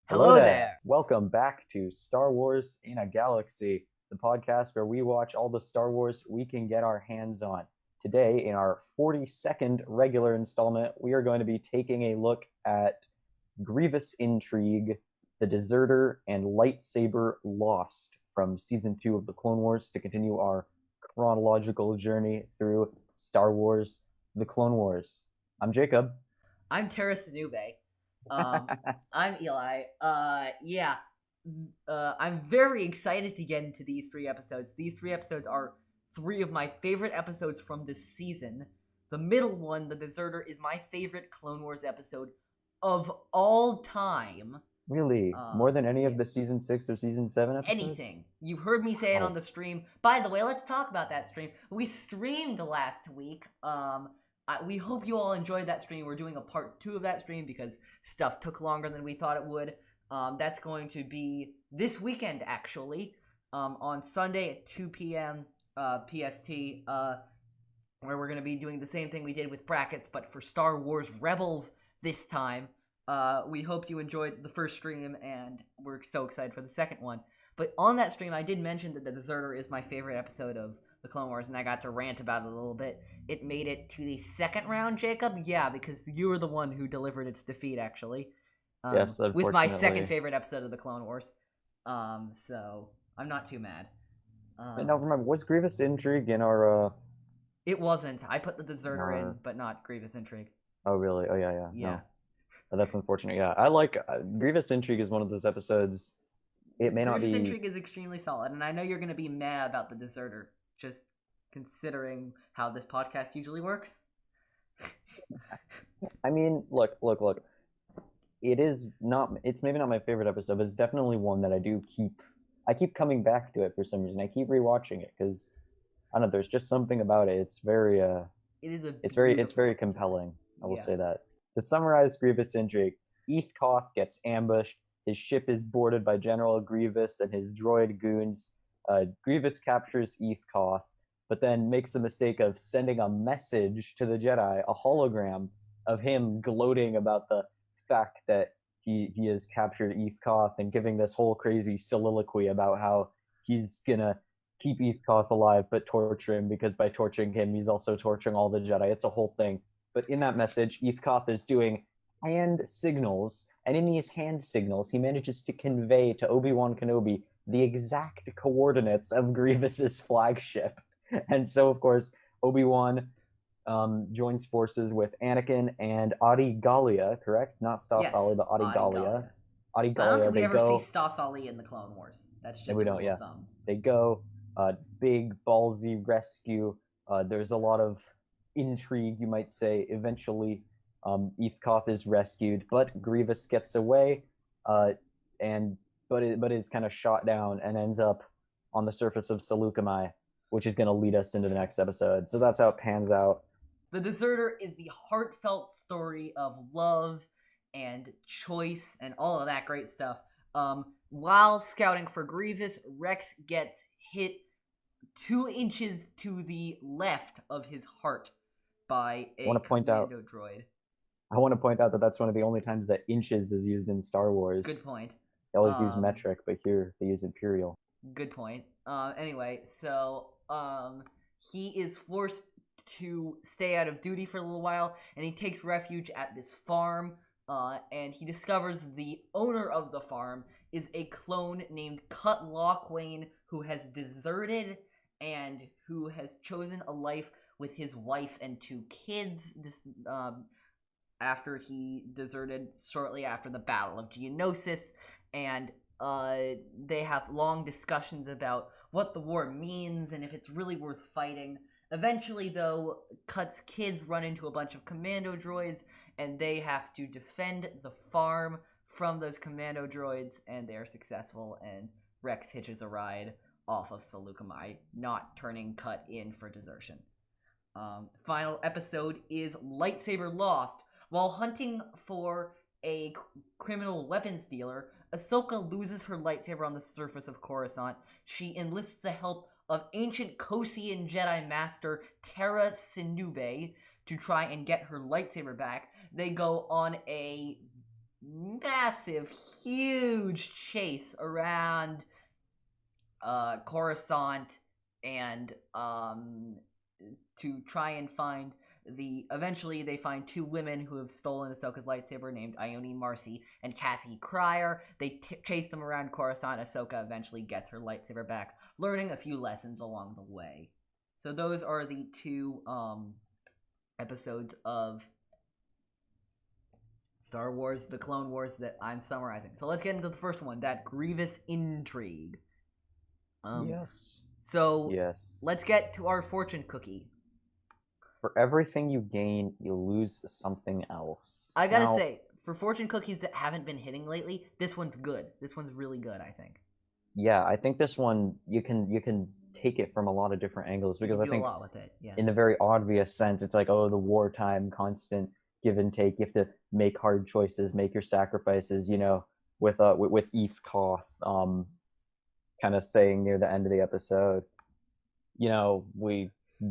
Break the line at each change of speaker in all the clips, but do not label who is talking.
Hello there.
Welcome back to Star Wars in a Galaxy, the podcast where we watch all the Star Wars we can get our hands on. Today, in our 42nd regular installment, we are going to be taking a look at Grievous Intrigue, The Deserter, and Lightsaber Lost from Season 2 of the Clone Wars to continue our chronological journey through Star Wars The Clone Wars. I'm Jacob.
I'm Tera Sinube. Um, I'm Eli. I'm very excited to get into these three episodes. These three episodes are three of my favorite episodes from this season. The middle one, The Deserter, is my favorite Clone Wars episode of all time.
Really? More than any
Yeah.
of the season 6 or season 7 episodes?
Anything. You heard me say it on
Wow.
the stream. By the way, let's talk about that stream. We streamed last week. We hope you all enjoyed that stream. We're doing a part 2 of that stream because stuff took longer than we thought it would. That's going to be this weekend, actually, on Sunday at 2 p.m. PST, where we're going to be doing the same thing we did with brackets, but for Star Wars Rebels this time. We hope you enjoyed the first stream, and we're so excited for the second one. But on that stream, I did mention that The Deserter is my favorite episode of the Clone Wars, and I got to rant about it a little bit. It made it to the second round, Jacob? Yeah, because you were the one who delivered its defeat, actually.
Yes,
With my second
unfortunately.
favorite episode of the Clone Wars. So I'm not too mad.
And now
Um,
remember, was Grievous Intrigue
it wasn't. I put The
in
Deserter in,
our
but not Grievous Intrigue.
Oh really? Oh yeah,
Yeah.
no. That's unfortunate. Yeah. I like Grievous Intrigue is one of those episodes. It may not
Grievous
be
Intrigue is extremely solid, and I know you're going to be mad about The Deserter, just considering how this podcast usually works.
I mean, look. It's maybe not my favorite episode, but it's definitely one that I keep coming back to it for some reason. I keep rewatching it because I don't know, there's just something about it.
It is a
It's
beautiful
very
episode.
compelling. I will
Yeah.
say that. To summarize Grievous Intrigue, Koth gets ambushed. His ship is boarded by General Grievous and his droid goons. Grievous captures Koth, but then makes the mistake of sending a message to the Jedi, a hologram of him gloating about the fact that he has captured Koth and giving this whole crazy soliloquy about how he's gonna keep Koth alive but torture him because by torturing him he's also torturing all the Jedi. It's a whole thing. But in that message, Koth is doing hand signals, and in these hand signals, he manages to convey to Obi-Wan Kenobi the exact coordinates of Grievous's flagship. And so, of course, Obi-Wan joins forces with Anakin and Adi Gallia, correct? Not Stas Ali,
Yes,
but Adi
Adi
Gallia.
Gallia.
Adi
I don't
Gallia,
think we
they
ever see
go,
Stas Ali in the Clone Wars. That's
and
just
we
a
don't,
rule
yeah.
of thumb.
They go, big, ballsy rescue. There's a lot of intrigue, you might say. Eventually, Koth is rescued, but Grievous gets away, and but is kind of shot down and ends up on the surface of Seleucami, which is going to lead us into the next episode. So that's how it pans out.
The Deserter is the heartfelt story of love and choice and all of that great stuff. While scouting for Grievous, Rex gets hit 2 inches to the left of his heart by
I want
a
to point out
commando droid.
I want to point out that that's one of the only times that inches is used in Star
Good
Wars.
point.
They always use
Um,
metric, but here they use imperial.
Good point. Anyway, so he is forced to stay out of duty for a little while, and he takes refuge at this farm. And he discovers the owner of the farm is a clone named Cut Lawquane, who has deserted and who has chosen a life with his wife and 2 kids. After he deserted shortly after the Battle of Geonosis, and they have long discussions about what the war means and if it's really worth fighting. Eventually, though, Cut's kids run into a bunch of commando droids, and they have to defend the farm from those commando droids, and they are successful, and Rex hitches a ride off of Seleucami, not turning Cut in for desertion. Final episode is Lightsaber Lost. While hunting for a criminal weapons dealer, Ahsoka loses her lightsaber on the surface of Coruscant. She enlists the help of ancient Kosian Jedi Master Tera Sinube to try and get her lightsaber back. They go on a massive, huge chase around Coruscant and to try and find eventually they find two women who have stolen Ahsoka's lightsaber named Ione Marcy and Cassie Cryer. They chase them around Coruscant. Ahsoka eventually gets her lightsaber back, learning a few lessons along the way. So those are the two episodes of Star Wars, the Clone Wars that I'm summarizing. So let's get into the first one, that Grievous Intrigue.
Yes.
So
yes.
Let's get to our fortune cookie.
For everything you gain, you lose something else.
I gotta say, for fortune cookies that haven't been hitting lately, this one's good. This one's really good, I think.
Yeah, I think this one you can take it from a lot of different angles because I think
a lot with it. Yeah.
In the very obvious sense, it's like, oh, the wartime constant give and take. You have to make hard choices, make your sacrifices. You know, with Eve Koth, kind of saying near the end of the episode, you know,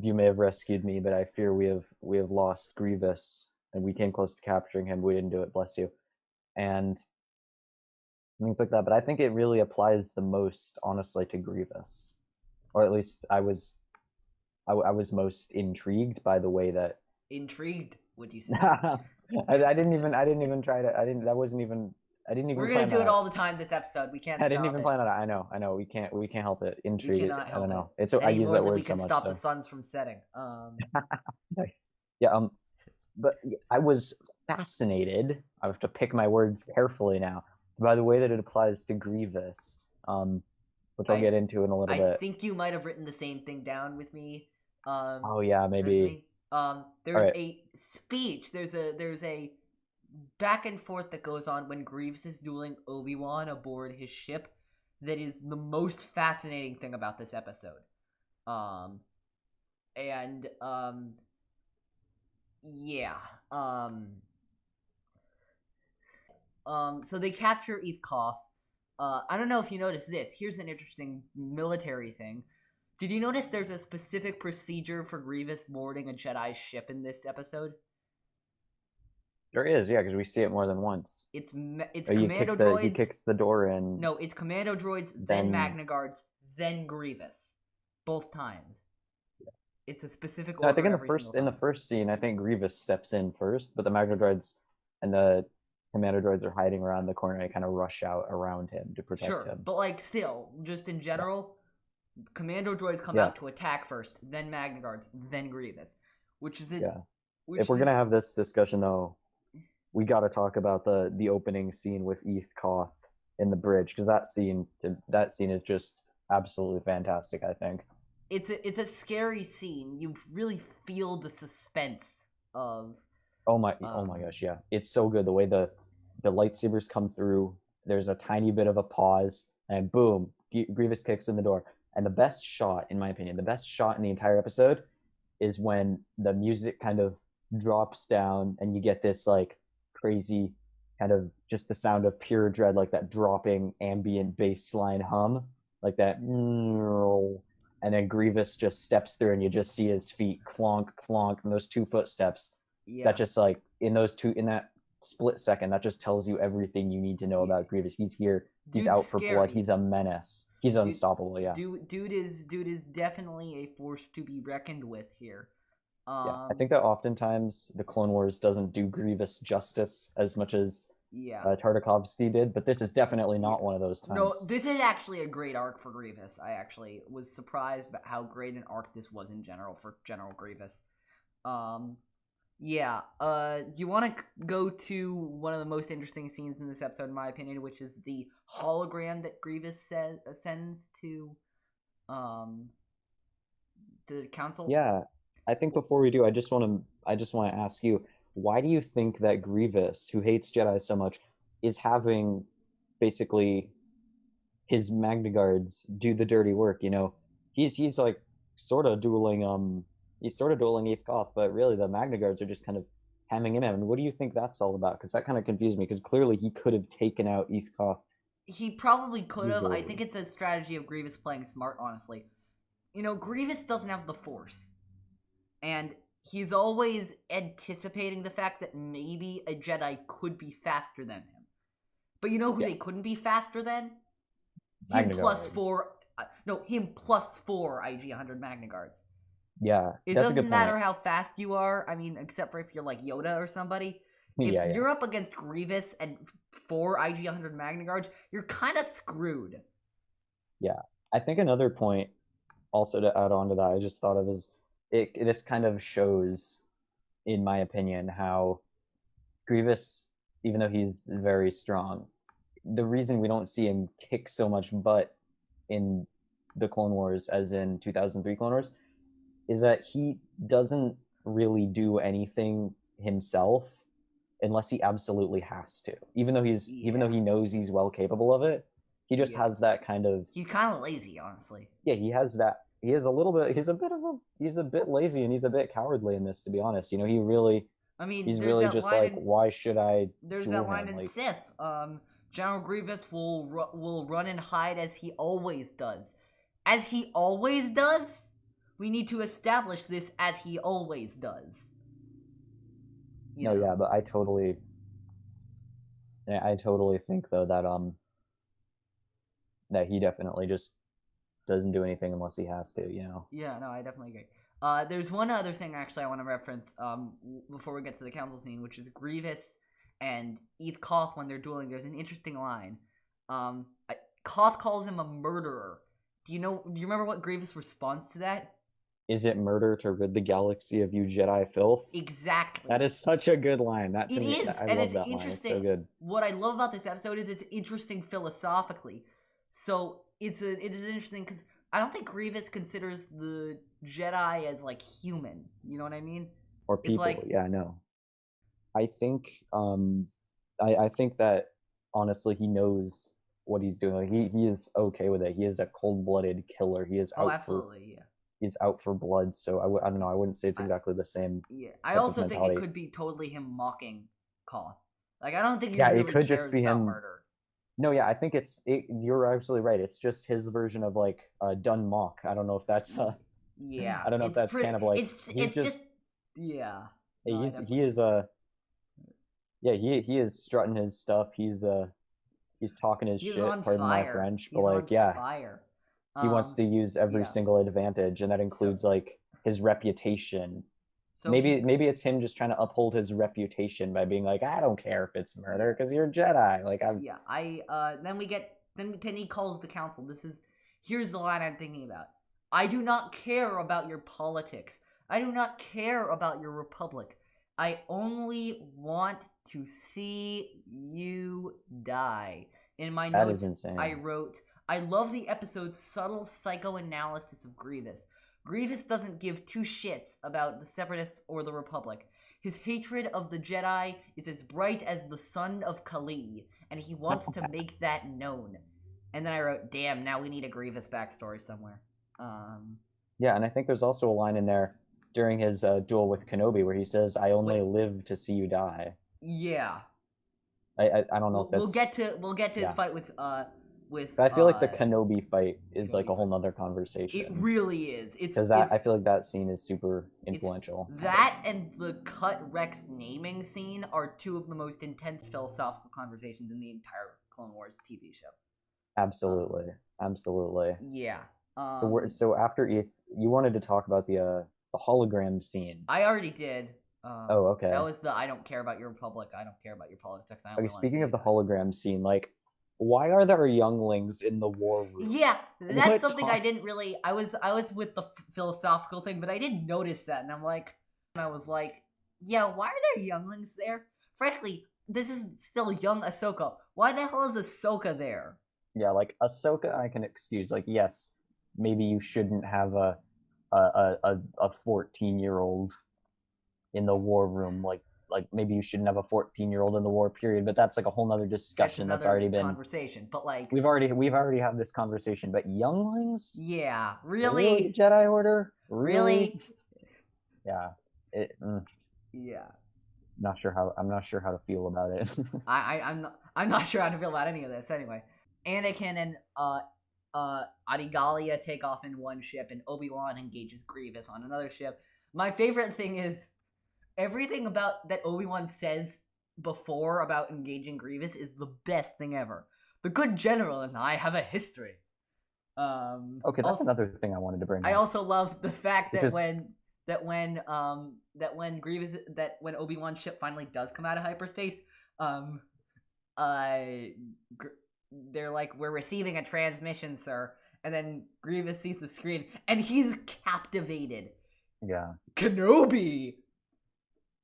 you may have rescued me, but I fear we have lost Grievous, and we came close to capturing him. We didn't do it, bless you, and things like that. But I think it really applies the most, honestly, to Grievous, or at least I was most intrigued by the way that
intrigued. Would you say?
I didn't even try to. I didn't. That wasn't even. I didn't even.
We're gonna do it all the time this episode. We can't.
I didn't even plan on it. I know. We can't help it. Intrigue.
We cannot help
I don't know.
It's
I use that word
we can
so much,
stop
so.
the suns from setting.
Nice. Yeah. But I was fascinated. I have to pick my words carefully now by the way that it applies to Grievous. Which I'll get into in a little bit.
I think you might have written the same thing down with me.
Oh yeah, maybe.
There's a speech. There's a back and forth that goes on when Grievous is dueling Obi-Wan aboard his ship. That is the most fascinating thing about this episode. Yeah. So they capture Eve Koth. I don't know if you noticed this. Here's an interesting military thing. Did you notice there's a specific procedure for Grievous boarding a Jedi ship in this episode?
There is, yeah, because we see it more than once.
It's commando droids.
He kicks the door in.
No, it's commando droids, then Magna Guards, then Grievous, both times. Yeah. It's a specific order.
No, I think in the first scene, I think Grievous steps in first, but the Magna Droids and the commando droids are hiding around the corner and kind of rush out around him to protect him.
But like still, just in general, commando droids come out to attack first, then Magna Guards, then Grievous, which is it.
Yeah. If we're gonna have this discussion though, we got to talk about the opening scene with Eve Koth in the bridge, because that scene is just absolutely fantastic. I think
it's a scary scene. You really feel the suspense of.
Oh my gosh, yeah, it's so good the way the lightsabers come through. There's a tiny bit of a pause, and boom, Grievous kicks in the door. And the best shot, in my opinion, the best shot in the entire episode is when the music kind of drops down and you get this like crazy kind of just the sound of pure dread, like that dropping ambient bass line hum, like that, and then Grievous just steps through and you just see his feet clonk clonk, and those two footsteps. Yeah. That just like in that split second, that just tells you everything you need to know about Grievous. He's here. He's out for blood. He's a menace. He's unstoppable. Yeah.
Dude is definitely a force to be reckoned with here.
Yeah, I think that oftentimes the Clone Wars doesn't do Grievous justice as much as Tartakovsky did, but this is definitely not one of those times.
No, this is actually a great arc for Grievous. I actually was surprised by how great an arc this was in general for General Grievous. Yeah, you want to go to one of the most interesting scenes in this episode, in my opinion, which is the hologram that Grievous sends to the council?
Yeah, I think before we do, I just want to ask you, why do you think that Grievous, who hates Jedi so much, is having basically his Magna Guards do the dirty work? You know, he's like sort of dueling Eve Koth, but really the Magna Guards are just kind of hemming him in. And what do you think that's all about? Because that kind of confused me, because clearly he could have taken out Eve Koth.
He probably could have. I think it's a strategy of Grievous playing smart, honestly. You know, Grievous doesn't have the Force. And he's always anticipating the fact that maybe a Jedi could be faster than him. But you know who
Yeah.
they couldn't be faster than? Him
Magna
plus
Guards.
4. No, him plus 4 IG 100 Magna Guards.
Yeah,
It
that's a
doesn't
good
matter
point.
how fast you are. I mean, except for if you're like Yoda or somebody. If
Yeah.
you're up against Grievous and 4 IG 100 Magna Guards, you're kind of screwed.
Yeah. I think another point also to add on to that I just thought of is it just kind of shows, in my opinion, how Grievous, even though he's very strong, the reason we don't see him kick so much butt in the Clone Wars as in 2003 Clone Wars is that he doesn't really do anything himself unless he absolutely has to. Even though he knows he's well capable of it, he just has that kind of.
He's kind of lazy, honestly.
Yeah, he has that. He is a little bit. He's a bit lazy and he's a bit cowardly in this, to be honest. You know, he really.
I mean,
He's really just like, why should I?
There's that line in Sith. General Grievous will run and hide as he always does. As he always does? We need to establish this as he always does.
Yeah, but I totally think though that he definitely just doesn't do anything unless he has to, you know.
Yeah, no, I definitely agree. There's one other thing actually I want to reference before we get to the council scene, which is Grievous and Eth Koth when they're dueling. There's an interesting line. Koth calls him a murderer. Do you remember what Grievous' response to that?
Is it murder to rid the galaxy of you Jedi filth?
Exactly.
That is such a good line.
I love that line. It's so good. What I love about this episode is it's interesting philosophically. So it is interesting because I don't think Grievous considers the Jedi as like human. You know what I mean?
Or people. Yeah, no. I think I think that honestly he knows what he's doing. Like, he is okay with it. He is a cold-blooded killer. He is He's out for blood, so I don't know. I wouldn't say it's exactly the same.
Yeah, I also think it could be totally him mocking Koth. Like, I don't think he
it could just be him. Murder. No, yeah, I think you're absolutely right. It's just his version of like done mock. I don't know if that's
yeah.
I don't know if that's kind of like
it's just yeah.
No, he is strutting his stuff. He's talking his shit. Pardon my French, but like
fire.
He wants to use every single advantage, and that includes like his reputation. So maybe it's him just trying to uphold his reputation by being like, I don't care if it's murder because you're a Jedi. Like
then he calls the council. Here's the line I'm thinking about. I do not care about your politics. I do not care about your republic. I only want to see you die. In my notes,
that is insane.
I wrote, I love the episode's subtle psychoanalysis of Grievous. Grievous doesn't give two shits about the Separatists or the Republic. His hatred of the Jedi is as bright as the sun of Kali, and he wants to make that known. And then I wrote, damn, now we need a Grievous backstory somewhere.
Yeah, and I think there's also a line in there during his duel with Kenobi where he says, I only live to see you die.
Yeah.
I don't know if that's...
We'll get to his fight with
But I feel like the Kenobi fight is like a whole nother conversation.
It really is.
Because I feel like that scene is super influential.
That and the Cut Rex naming scene are two of the most intense philosophical conversations in the entire Clone Wars TV show.
Absolutely.
Yeah.
So after ETH, you wanted to talk about the hologram scene.
I already did.
Oh, okay.
That was the I don't care about your republic. I don't care about your politics.
Okay, speaking of the hologram scene, like, why are there younglings in the war room?
Yeah, that's something I didn't really. I was with the philosophical thing, but I didn't notice that, and I was like, yeah, why are there younglings there? Frankly, this is still young Ahsoka. Why the hell is Ahsoka there?
Yeah, like Ahsoka, I can excuse. Like, yes, maybe you shouldn't have a 14-year-old in the war room, like maybe you shouldn't have a 14-year-old in the war period, but that's like a whole nother discussion that's already been
conversation. But like
we've already had this conversation. But younglings,
yeah, really
Jedi Order,
really,
yeah,
yeah.
I'm not sure how to feel about it.
I'm not sure how to feel about any of this. Anyway, Anakin and Adigalia take off in one ship, and Obi-Wan engages Grievous on another ship. My favorite thing is everything about that Obi-Wan says before about engaging Grievous is the best thing ever. The good general and I have a history.
Okay, that's
also,
another thing I wanted to bring
I
up.
also love the fact that
Because
when Obi-Wan's ship finally does come out of hyperspace, they're like, "We're receiving a transmission, sir." And then Grievous sees the screen, and he's captivated.
yeah,
Kenobi.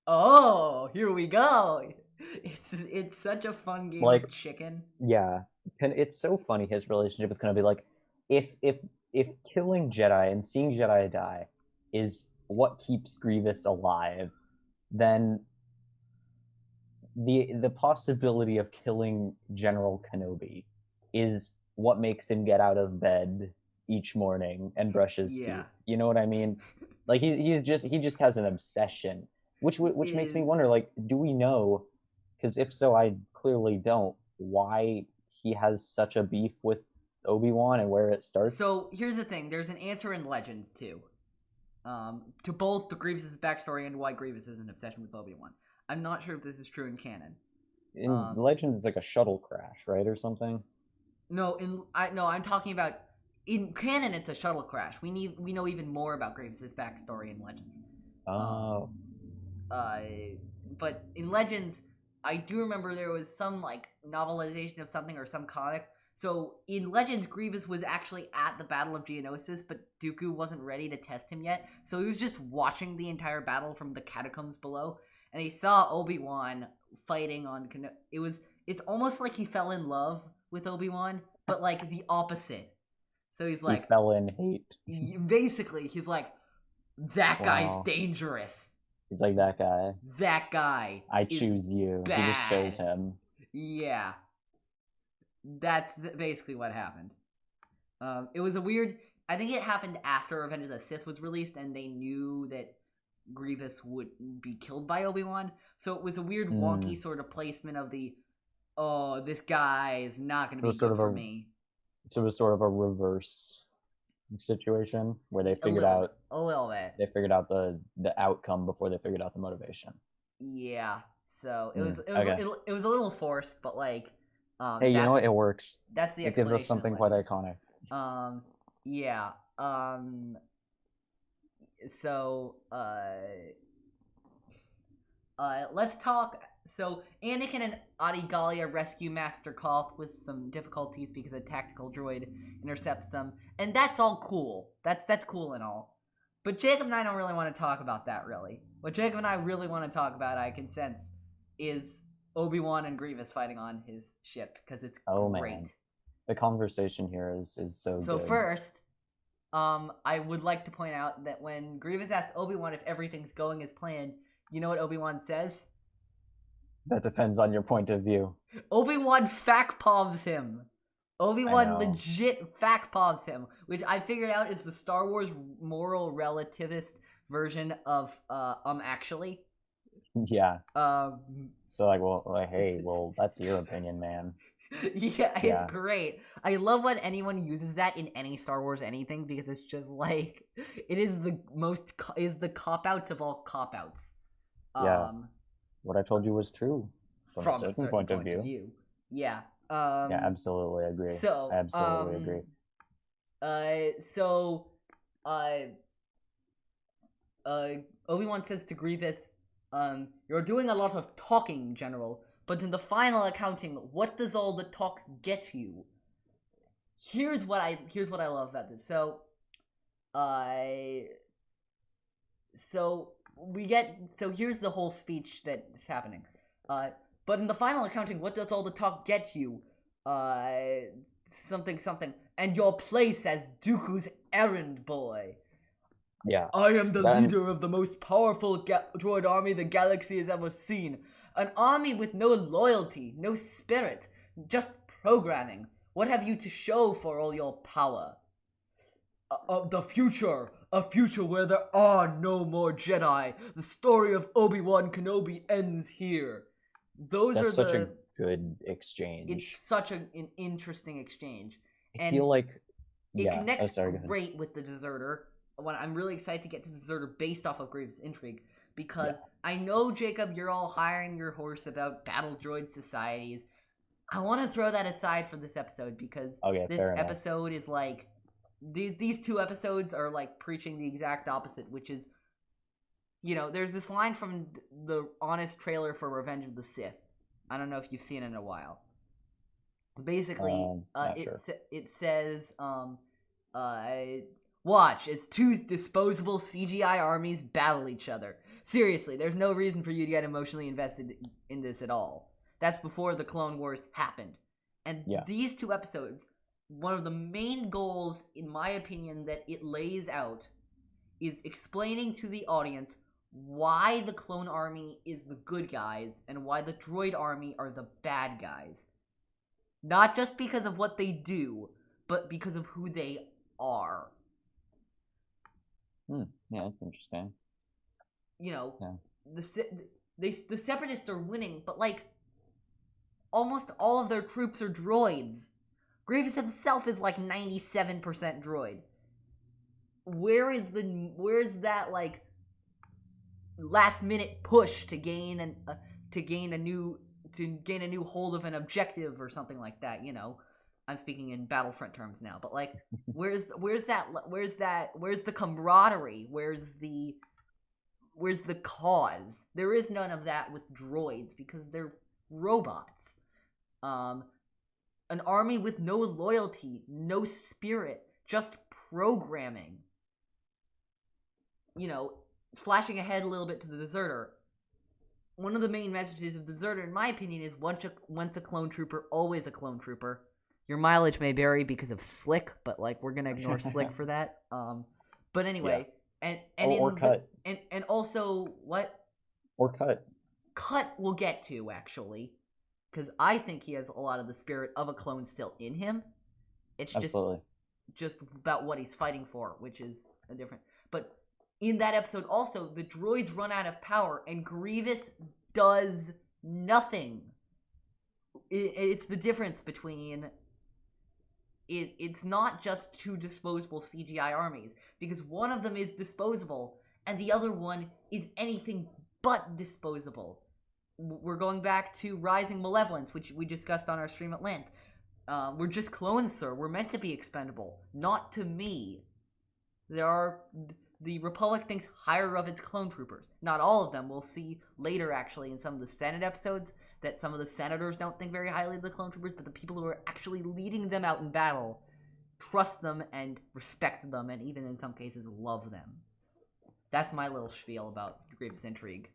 Oh, here we go. It's such a fun game
like
of chicken.
yeah, it's so funny his relationship with Kenobi. Like, if killing Jedi and seeing Jedi die is what keeps Grievous alive, then the possibility of killing General Kenobi is what makes him get out of bed each morning and brush his teeth. You know what I mean? Like he just has an obsession, which makes me wonder. Like, do we know? Because if so, I clearly don't. Why he has such a beef with Obi-Wan and where it starts?
So here's the thing: there's an answer in Legends too, to both the Grievous' backstory and why Grievous is an obsession with Obi-Wan. I'm not sure if this is true in canon.
In Legends, it's like a shuttle crash, right, or something.
No, I'm talking about in canon. It's a shuttle crash. We know even more about Grievous' backstory in Legends.
Oh.
But in Legends, I do remember there was some like novelization of something or some comic. So in Legends, Grievous was actually at the Battle of Geonosis, but Dooku wasn't ready to test him yet. So he was just watching the entire battle from the catacombs below, and he saw Obi-Wan fighting on it's almost like he fell in love with Obi-Wan, but like the opposite. So he's like,
he fell in hate.
Basically, he's like, that guy's dangerous.
He's like, that guy.
That guy.
I choose you.
Bad.
He just chose him.
Yeah. That's basically what happened. It was a weird. I think it happened after Revenge of the Sith was released, and they knew that Grievous would be killed by Obi-Wan. So it was a weird, wonky sort of placement of the, oh, this guy is not going to be good for me.
So it was sort of a reverse situation where they figured out
a little bit.
They figured out the outcome before they figured out the motivation.
Yeah. So it was a little forced, but like.
Hey, you know what? It works.
That's the.
It gives us something quite iconic.
Yeah. So, let's talk. So, Anakin and Adigalia rescue Master Koth with some difficulties because a tactical droid intercepts them, and that's all cool. That's cool and all. But Jacob and I don't really want to talk about that, really. What Jacob and I really want to talk about, I can sense, is Obi-Wan and Grievous fighting on his ship, because it's great. Man.
The conversation here is so good.
So first, I would like to point out that when Grievous asks Obi-Wan if everything's going as planned, you know what Obi-Wan says?
That depends on your point of view.
Obi-Wan fact-povs him. Obi-Wan legit fact-povs him, which I figured out is the Star Wars moral relativist version of actually.
Yeah. So hey, that's your opinion, man.
Yeah, it's great. I love when anyone uses that in any Star Wars anything, because it's just like, it is the cop-outs of all cop-outs.
Yeah. What I told you was true from a certain point of view.
Yeah.
Yeah, absolutely agree.
So,
I absolutely agree.
Obi-Wan says to Grievous, you're doing a lot of talking, General, but in the final accounting, what does all the talk get you? Here's what I love about this. So here's the whole speech that's happening. But in the final accounting, what does all the talk get you? Something, and your place as Dooku's errand boy.
Yeah.
I am the leader of the most powerful droid army the galaxy has ever seen. An army with no loyalty, no spirit, just programming. What have you to show for all your power? The future. A future where there are no more Jedi. The story of Obi-Wan Kenobi ends here.
That's such a good exchange.
It's such an interesting exchange.
I feel like
it connects great with the Deserter. I'm really excited to get to the Deserter based off of Grievous Intrigue, because I know, Jacob, you're all hiring your horse about battle droid societies. I want to throw that aside for this episode because this episode is like these two episodes are like preaching the exact opposite, which is, you know, there's this line from the honest trailer for Revenge of the Sith. I don't know if you've seen it in a while. Basically, it says, watch as two disposable CGI armies battle each other. Seriously, there's no reason for you to get emotionally invested in this at all. That's before the Clone Wars happened. And these two episodes, one of the main goals, in my opinion, that it lays out is explaining to the audience why the clone army is the good guys and why the droid army are the bad guys. Not just because of what they do, but because of who they are.
Yeah, that's interesting.
You know, the Separatists are winning, but like almost all of their troops are droids. Grievous himself is like 97% droid. Where's that like last minute push to gain a new hold of an objective or something like that? You know, I'm speaking in Battlefront terms now, but like, where's the camaraderie? Where's the cause? There is none of that with droids because they're robots. An army with no loyalty, no spirit, just programming. You know, flashing ahead a little bit to the Deserter. One of the main messages of the Deserter, in my opinion, is once a clone trooper, always a clone trooper. Your mileage may vary because of Slick, but like we're gonna ignore Slick for that. But anyway, or
Cut,
and also what?
Or Cut.
Cut we'll get to actually, because I think he has a lot of the spirit of a clone still in him. It's just about what he's fighting for, which is a different. But in that episode, also the droids run out of power, and Grievous does nothing. It's the difference between. It's not just two disposable CGI armies, because one of them is disposable, and the other one is anything but disposable. We're going back to Rising Malevolence, which we discussed on our stream at length. We're just clones, sir. We're meant to be expendable. Not to me. The Republic thinks higher of its clone troopers. Not all of them. We'll see later, actually, in some of the Senate episodes, that some of the senators don't think very highly of the clone troopers, but the people who are actually leading them out in battle trust them and respect them, and even in some cases love them. That's my little spiel about Grievous Intrigue.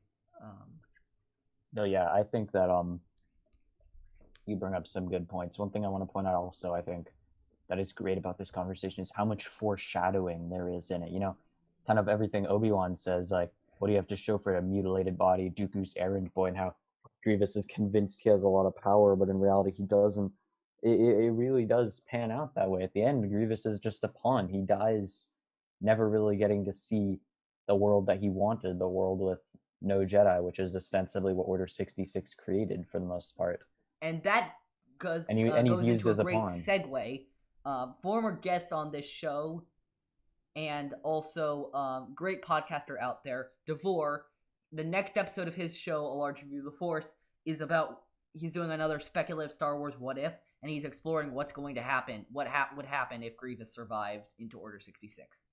No, yeah, I think that you bring up some good points. One thing I want to point out also, I think, that is great about this conversation is how much foreshadowing there is in it. You know, kind of everything Obi-Wan says, like, what do you have to show for a mutilated body, Dooku's errand boy, and how Grievous is convinced he has a lot of power, but in reality he doesn't. It really does pan out that way. At the end, Grievous is just a pawn. He dies never really getting to see the world that he wanted, the world with no Jedi, which is ostensibly what Order 66 created for the most part.
And that goes into a great segue. Former guest on this show, and also great podcaster out there, Devore. The next episode of his show, A Large Review of the Force, is about, he's doing another speculative Star Wars what if, and he's exploring what's going to happen, what would happen if Grievous survived into Order 66.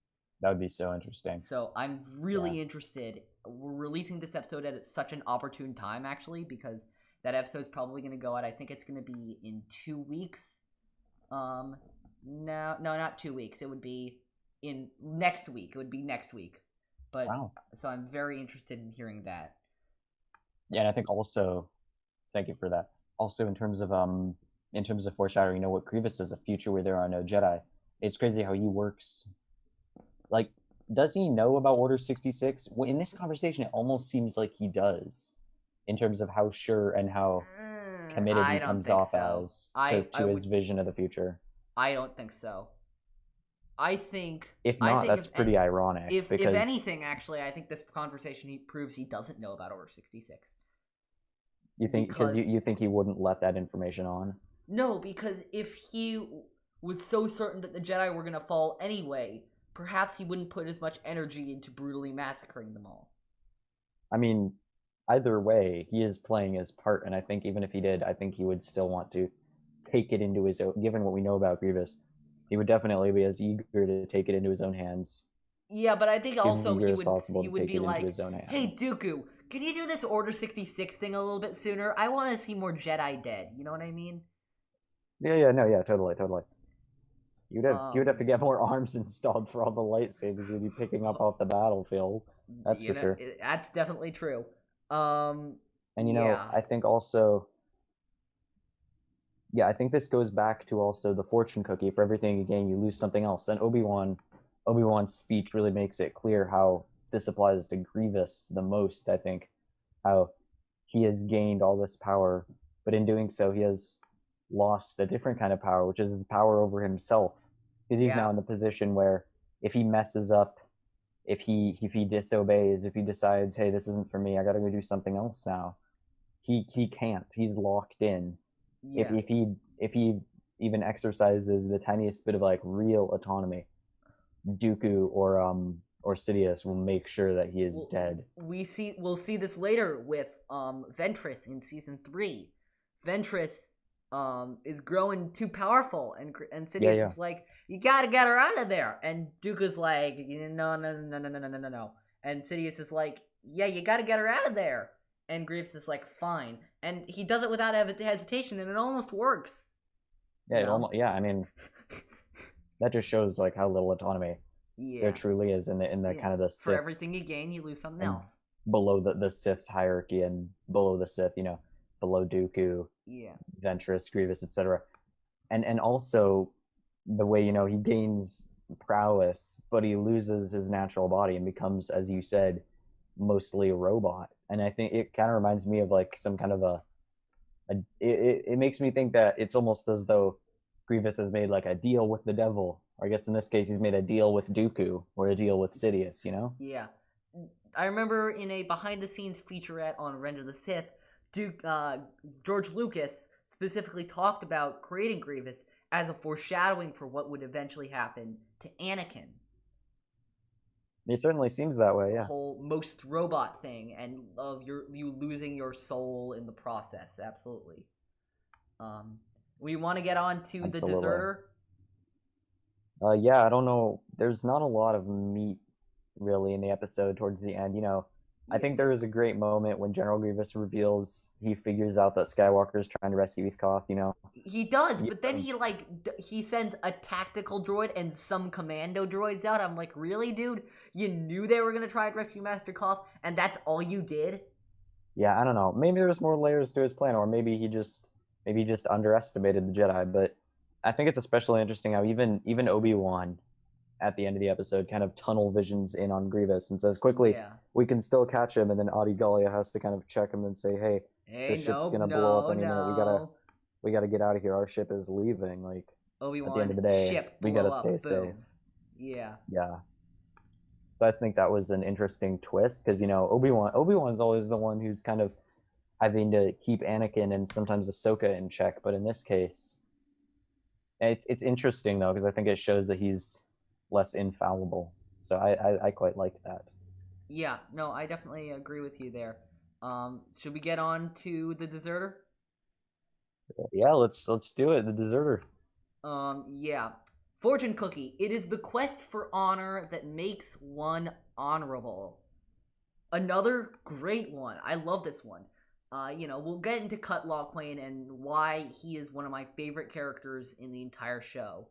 That would be so interesting.
So I'm really interested. We're releasing this episode at such an opportune time, actually, because that episode's probably going to go out, I think it's going to be in 2 weeks. No, not 2 weeks. It would be next week. It would be next week. But wow. So I'm very interested in hearing that.
Yeah, and I think also, thank you for that. Also, in terms of foreshadowing, you know, what Grievous is, a future where there are no Jedi. It's crazy how he works. Like, does he know about Order 66? Well, in this conversation, it almost seems like he does, in terms of how sure and how committed he comes off as to his vision of the future.
I don't think so. I think
that's pretty ironic.
If anything, actually, I think this conversation proves he doesn't know about Order 66.
You think because you think he wouldn't let that information on?
No, because if he was so certain that the Jedi were going to fall anyway, perhaps he wouldn't put as much energy into brutally massacring them all.
I mean, either way, he is playing his part, and I think even if he did, I think he would still want to take it into his own. Given what we know about Grievous, he would definitely be as eager to take it into his own hands,
Yeah, but I think also
eager
he
as
would
possible
he
to
would
take
be
it into
like,
his own
"Hey
hands.
Dooku, can you do this Order 66 thing a little bit sooner? I want to see more Jedi dead." You know what I mean?
Yeah, yeah, no, yeah, totally, totally. You'd have to
Um,
get more arms installed for all the lightsabers you'd be picking up off the battlefield. That's for sure.
that's definitely true. Um,
And
yeah,
I think also, yeah, I think this goes back to also the fortune cookie. For everything you gain, you lose something else. And Obi Wan's speech really makes it clear how this applies to Grievous the most. I think how he has gained all this power, but in doing so, he has lost a different kind of power, which is the power over himself. Because he's
yeah,
now in the position where if he messes up, if he disobeys, if he decides, hey, this isn't for me, I got to go do something else now. He can't. He's locked in. If
yeah.
if he if he even exercises the tiniest bit of like real autonomy, Dooku or Sidious will make sure that he is dead.
We'll see this later with Ventress in season 3. Ventress is growing too powerful, and
Yeah,
Sidious
yeah,
is like, "You gotta get her out of there," and Dooku's like, "No, no, no, no, no, no, no, no, no," and Sidious is like, "Yeah, you gotta get her out of there," and Grievous is like, "Fine," and he does it without hesitation, and it almost works,
yeah.
you
It
know?
almost, yeah. I mean, that just shows like how little autonomy there
Yeah,
truly is in the
yeah.
kind of the
For
Sith
everything you gain, you lose something
and
else.
below the Sith hierarchy and below the Sith, below Dooku,
Yeah,
Ventress, Grievous, etc. And also the way he gains prowess, but he loses his natural body and becomes, as you said, mostly a robot. And I think it kind of reminds me of like some kind of it makes me think that it's almost as though Grievous has made like a deal with the devil. Or I guess in this case, he's made a deal with Dooku or a deal with Sidious.
yeah. I remember in a behind the scenes featurette on Revenge of the Sith, Duke George Lucas specifically talked about creating Grievous as a foreshadowing for what would eventually happen to Anakin.
It certainly seems that way.
The
Yeah,
whole most robot thing and of you losing your soul in the process. Absolutely. Um, we want to get on to the
absolutely.
deserter.
Yeah, I don't know. There's not a lot of meat really in the episode towards the end. I
Yeah,
think there is a great moment when General Grievous reveals he figures out that Skywalker is trying to rescue Heathcliff.
he does,
You
but then
know,
he sends a tactical droid and some commando droids out. I'm like, really, dude? You knew they were gonna try and rescue Master Koff, and that's all you did?
yeah, I don't know. Maybe there's more layers to his plan, or maybe he just underestimated the Jedi. But I think it's especially interesting how even Obi-Wan at the end of the episode kind of tunnel visions in on Grievous and says quickly,
Yeah.
"We can still catch him." And then Adi Gallia has to kind of check him and say, "Hey,
Hey,
this ship's
no,
gonna blow up
no,
any minute. We gotta
no.
we gotta get out of here. Our ship is leaving. Like at the end
Obi-Wan,
of the day,
ship,
we gotta
blow
stay
up,
safe."
boom. Yeah.
Yeah. So I think that was an interesting twist because Obi Wan's always the one who's kind of having to keep Anakin and sometimes Ahsoka in check, but in this case, it's interesting though because I think it shows that he's less infallible. So I quite like that.
Yeah, no, I definitely agree with you there. Should we get on to the deserter?
Yeah, let's do it. The deserter.
Yeah. Fortune cookie. It is the quest for honor that makes one honorable. Another great one. I love this one. We'll get into Cut Lawquane and why he is one of my favorite characters in the entire show.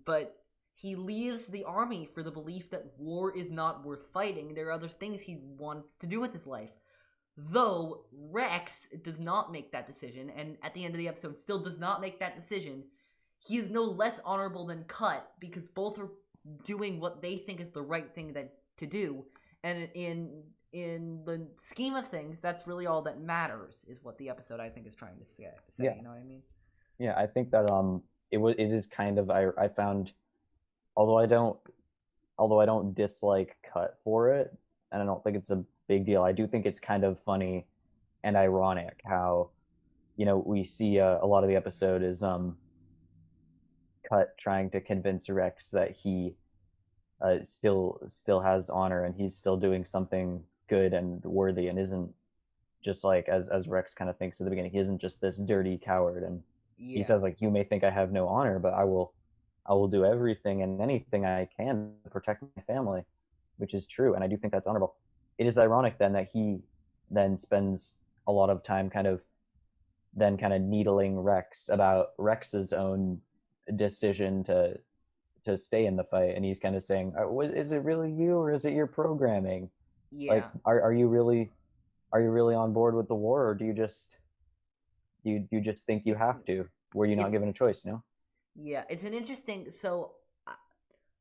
But he leaves the army for the belief that war is not worth fighting. There are other things he wants to do with his life. Though Rex does not make that decision, and at the end of the episode still does not make that decision, he is no less honorable than Cut because both are doing what they think is the right thing to do, and in the scheme of things, that's really all that matters. Is what the episode I think is trying to say.
Yeah,
You know what I mean?
yeah. I think that it is kind of I found although I don't although I don't dislike Cut for it, and I don't think it's a big deal. I do think it's kind of funny and ironic how we see a lot of the episode is Cut trying to convince Rex that he still has honor and he's still doing something good and worthy and isn't just like as Rex kind of thinks at the beginning, he isn't just this dirty coward. And he
Yeah.
says like, you may think I have no honor, but I will do everything and anything I can to protect my family, which is true, and I do think that's honorable. It is ironic then that he then spends a lot of time kind of needling Rex about Rex's own decision to stay in the fight, and he's kind of saying, is it really you or is it your programming?
Yeah.
Like, are you really on board with the war, or do you just you just think you have to? Were you not given a choice? No.
Yeah, it's an interesting. So,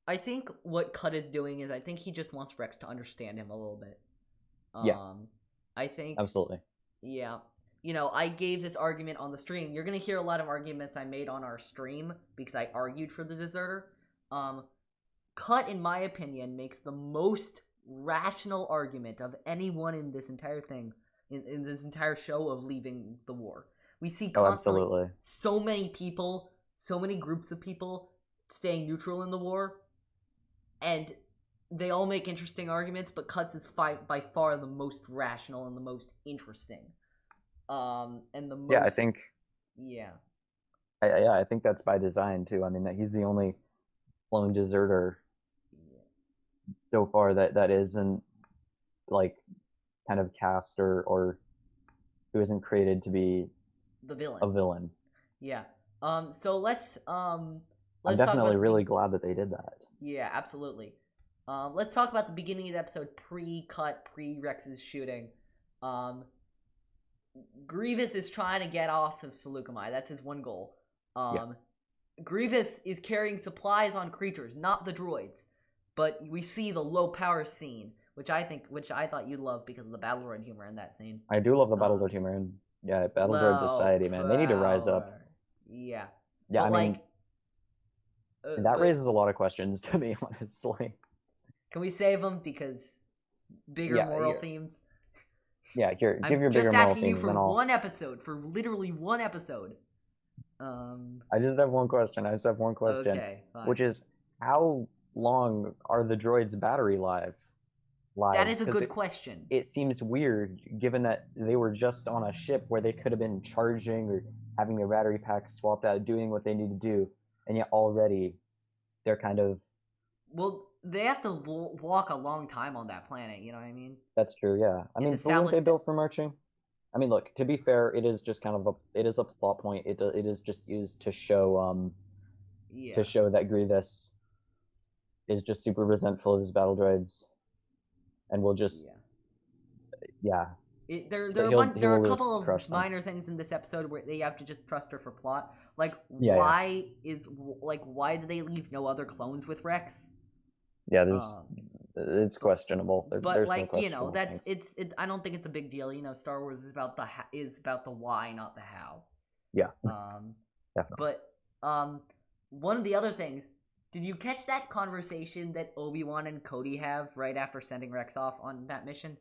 I think what Cut is doing is I think he just wants Rex to understand him a little bit.
Yeah.
I think
Absolutely.
Yeah. I gave this argument on the stream. You're gonna hear a lot of arguments I made on our stream because I argued for the deserter. Cut, in my opinion, makes the most rational argument of anyone in this entire thing, in this entire show of leaving the war. We see constantly so many people, so many groups of people staying neutral in the war, and they all make interesting arguments, but Cut's is by far the most rational and the most interesting. And the most...
I think...
Yeah.
I think that's by design, too. I mean, that he's the only lone deserter so far that isn't, like, kind of cast or who isn't created to be
the villain.
A villain.
Yeah. So let's
I'm definitely really glad that they did that.
Yeah, absolutely. Let's talk about the beginning of the episode, pre-cut, pre-Rex's shooting. Grievous is trying to get off of Seleucami. That's his one goal. Grievous is carrying supplies on creatures, not the droids. But we see the low power scene, which I thought you'd love because of the battle droid humor in that scene.
I do love the battle droid humor, and battle droid society, man, they need to rise up.
Yeah.
Yeah, but I mean, that raises a lot of questions to me, honestly.
Can we save them because bigger moral themes?
Yeah, here, give your bigger moral themes. I'm just asking you
for one episode, for literally one episode.
I just have one question.
Okay, fine.
Which is, how long are the droids' battery lives?
That is a good question.
It seems weird, given that they were just on a ship where they could have been charging or having their battery packs swapped out, doing what they need to do, and yet already they're kind of...
Well, they have to walk a long time on that planet, you know what I mean?
That's true, yeah. I mean, weren't they built for marching? I mean, look, to be fair, it is just kind of it is a plot point. It is just used to show that Grievous is just super resentful of his battle droids, and will just
There are a couple of minor things in this episode where they have to just trust her for plot. Like, why do they leave no other clones with Rex?
Yeah, it's questionable.
But like, I don't think it's a big deal. Star Wars is about the why, not the how.
Yeah.
Definitely. But one of the other things, did you catch that conversation that Obi-Wan and Cody have right after sending Rex off on that mission?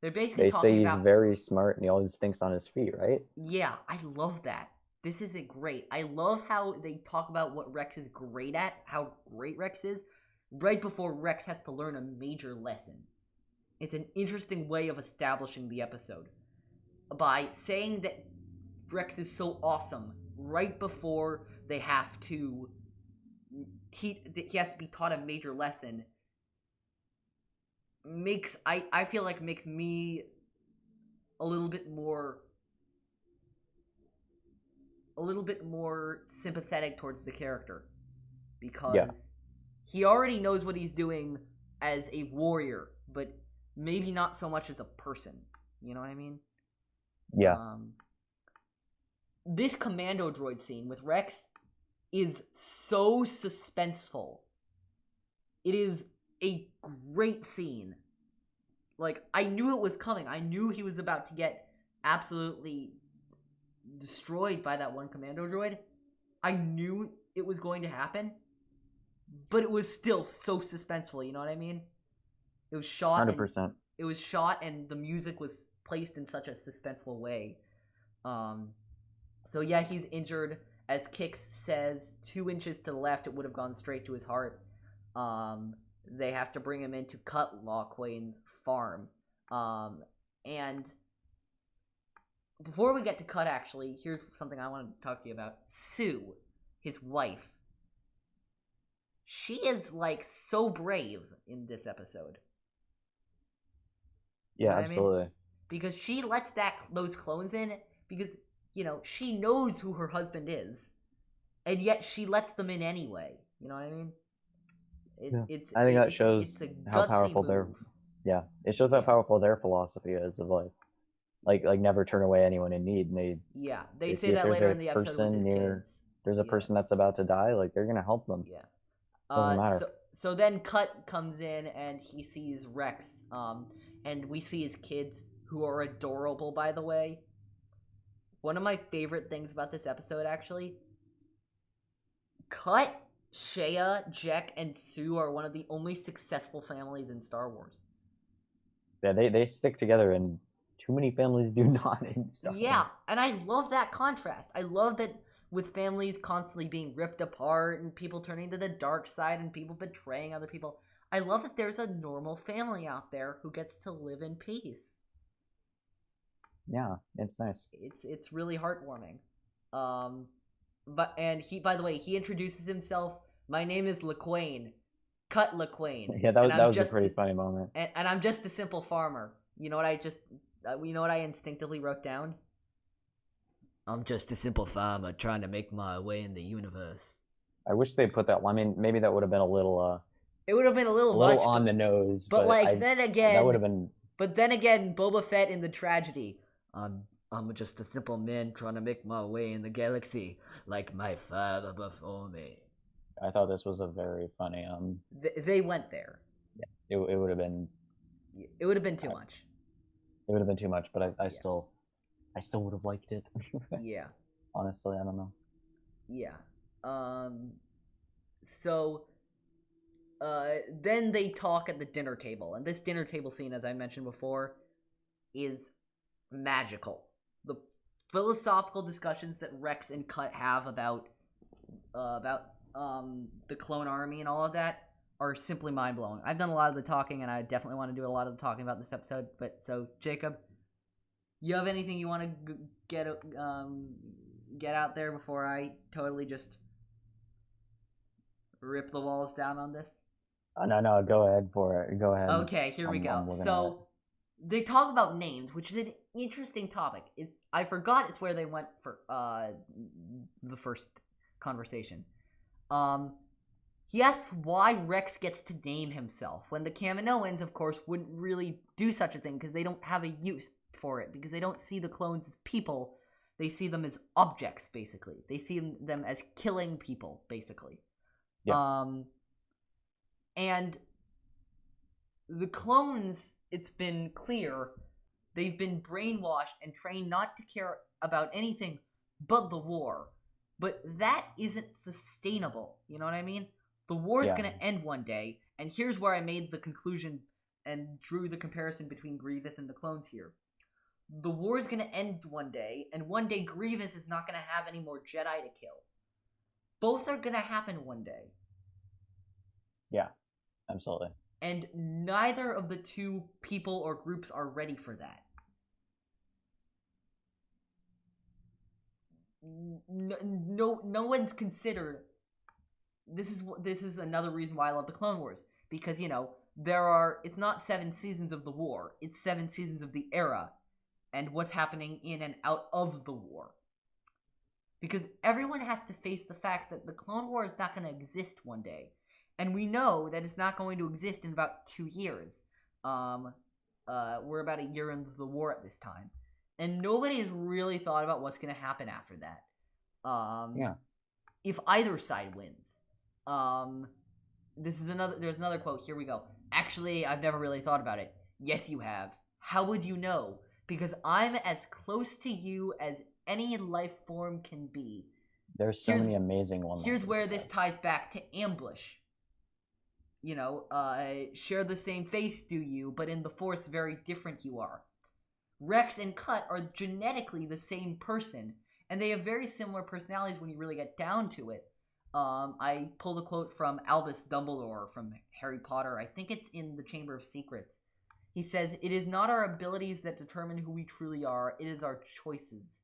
They're basically
talking about... They say he's very smart and he always thinks on his feet, right?
Yeah, I love that. This is great. I love how they talk about what Rex is great at, how great Rex is, right before Rex has to learn a major lesson. It's an interesting way of establishing the episode. By saying that Rex is so awesome right before they have to... he has to be taught a major lesson... I feel like makes me a little bit more sympathetic towards the character, because he already knows what he's doing as a warrior, but maybe not so much as a person. You know what I mean?
Yeah.
This commando droid scene with Rex is so suspenseful. It is a great scene. Like, I knew it was coming. I knew he was about to get absolutely destroyed by that one commando droid. I knew it was going to happen, but it was still so suspenseful, you know what I mean? It was shot
100%.
It was shot and the music was placed in such a suspenseful way. So yeah, he's injured. As Kix says, 2 inches to the left, it would have gone straight to his heart. They have to bring him in to cut Lawquane's farm. And before we get to Cut, actually, here's something I want to talk to you about. Sue, his wife. She is, like, so brave in this episode.
Yeah, absolutely. I mean?
Because she lets those clones in because, she knows who her husband is. And yet she lets them in anyway. You know what I mean?
I think that shows how powerful
move.
It shows how powerful their philosophy is of like never turn away anyone in need. And
they say that later in the episode with his kids.
There's a person that's about to die, like they're gonna help them.
Yeah.
Doesn't matter.
So then Cut comes in and he sees Rex, and we see his kids, who are adorable, by the way. One of my favorite things about this episode, actually, Cut, Shea, Jack, and Sue are one of the only successful families in Star Wars.
Yeah, they stick together, and too many families do not in Star Wars.
Yeah, and I love that contrast. I love that with families constantly being ripped apart and people turning to the dark side and people betraying other people. I love that there's a normal family out there who gets to live in peace.
Yeah, it's nice.
It's really heartwarming. And he, by the way, he introduces himself. My name is Lawquane. Cut Lawquane.
Yeah, that was a pretty funny moment.
And I'm just a simple farmer. You know what I instinctively wrote down? I'm just a simple farmer trying to make my way in the universe.
I wish they put that. I mean, maybe that would have been a little.
It would have been a little
much, on the nose.
But then again,
that would have been.
But then again, Boba Fett in the tragedy. I'm just a simple man trying to make my way in the galaxy, like my father before me.
I thought this was a very funny.
They went there.
Yeah, it would have been.
It would have been too much.
It would have been too much, but I still would have liked it.
Yeah.
Honestly, I don't know.
Yeah. So. Then they talk at the dinner table, and this dinner table scene, as I mentioned before, is magical. The philosophical discussions that Rex and Cut have about the clone army and all of that are simply mind-blowing. I've done a lot of the talking, and I definitely want to do a lot of the talking about this episode. But so, Jacob, you have anything you want to get out there before I totally just rip the walls down on this?
Oh, no, go ahead for it. Go ahead.
Okay, here we go. So they talk about names, which is an interesting topic. I forgot it's where they went for the first conversation. He asks why Rex gets to name himself when the Kaminoans, of course, wouldn't really do such a thing because they don't have a use for it, because they don't see the clones as people. They see them as objects, basically. They see them as killing people, basically.
Yeah.
And the clones, it's been clear, they've been brainwashed and trained not to care about anything but the war. But that isn't sustainable, you know what I mean? The war's going to end one day, and here's where I made the conclusion and drew the comparison between Grievous and the clones here. The war's going to end one day, and one day Grievous is not going to have any more Jedi to kill. Both are going to happen one day.
Yeah, absolutely.
And neither of the two people or groups are ready for that. No one's considered. This is another reason why I love the Clone Wars, because it's not 7 seasons of the war, it's 7 seasons of the era and what's happening in and out of the war. Because everyone has to face the fact that the Clone War is not going to exist one day. And we know that it's not going to exist in about 2 years. We're about a year into the war at this time. And nobody has really thought about what's going to happen after that. If either side wins. There's another quote. Here we go. Actually, I've never really thought about it. Yes, you have. How would you know? Because I'm as close to you as any life form can be.
There's so many amazing ones.
Here's where this ties back to Ambush. Share the same face, do you? But in the Force, very different you are. Rex and Cut are genetically the same person, and they have very similar personalities when you really get down to it. I pulled a quote from Albus Dumbledore from Harry Potter. I think it's in the Chamber of Secrets. He says, "It is not our abilities that determine who we truly are, it is our choices."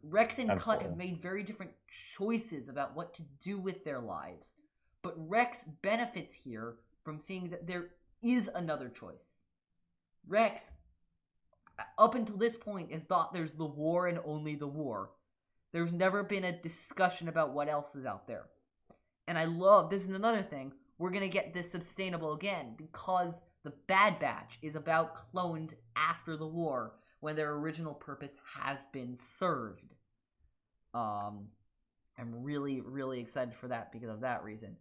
Rex and Cut have made very different choices about what to do with their lives. But Rex benefits here from seeing that there is another choice. Rex, up until this point, has thought there's the war and only the war. There's never been a discussion about what else is out there. And I love, this is another thing, we're going to get this sustainable again, because the Bad Batch is about clones after the war, when their original purpose has been served. I'm really, really excited for that because of that reason.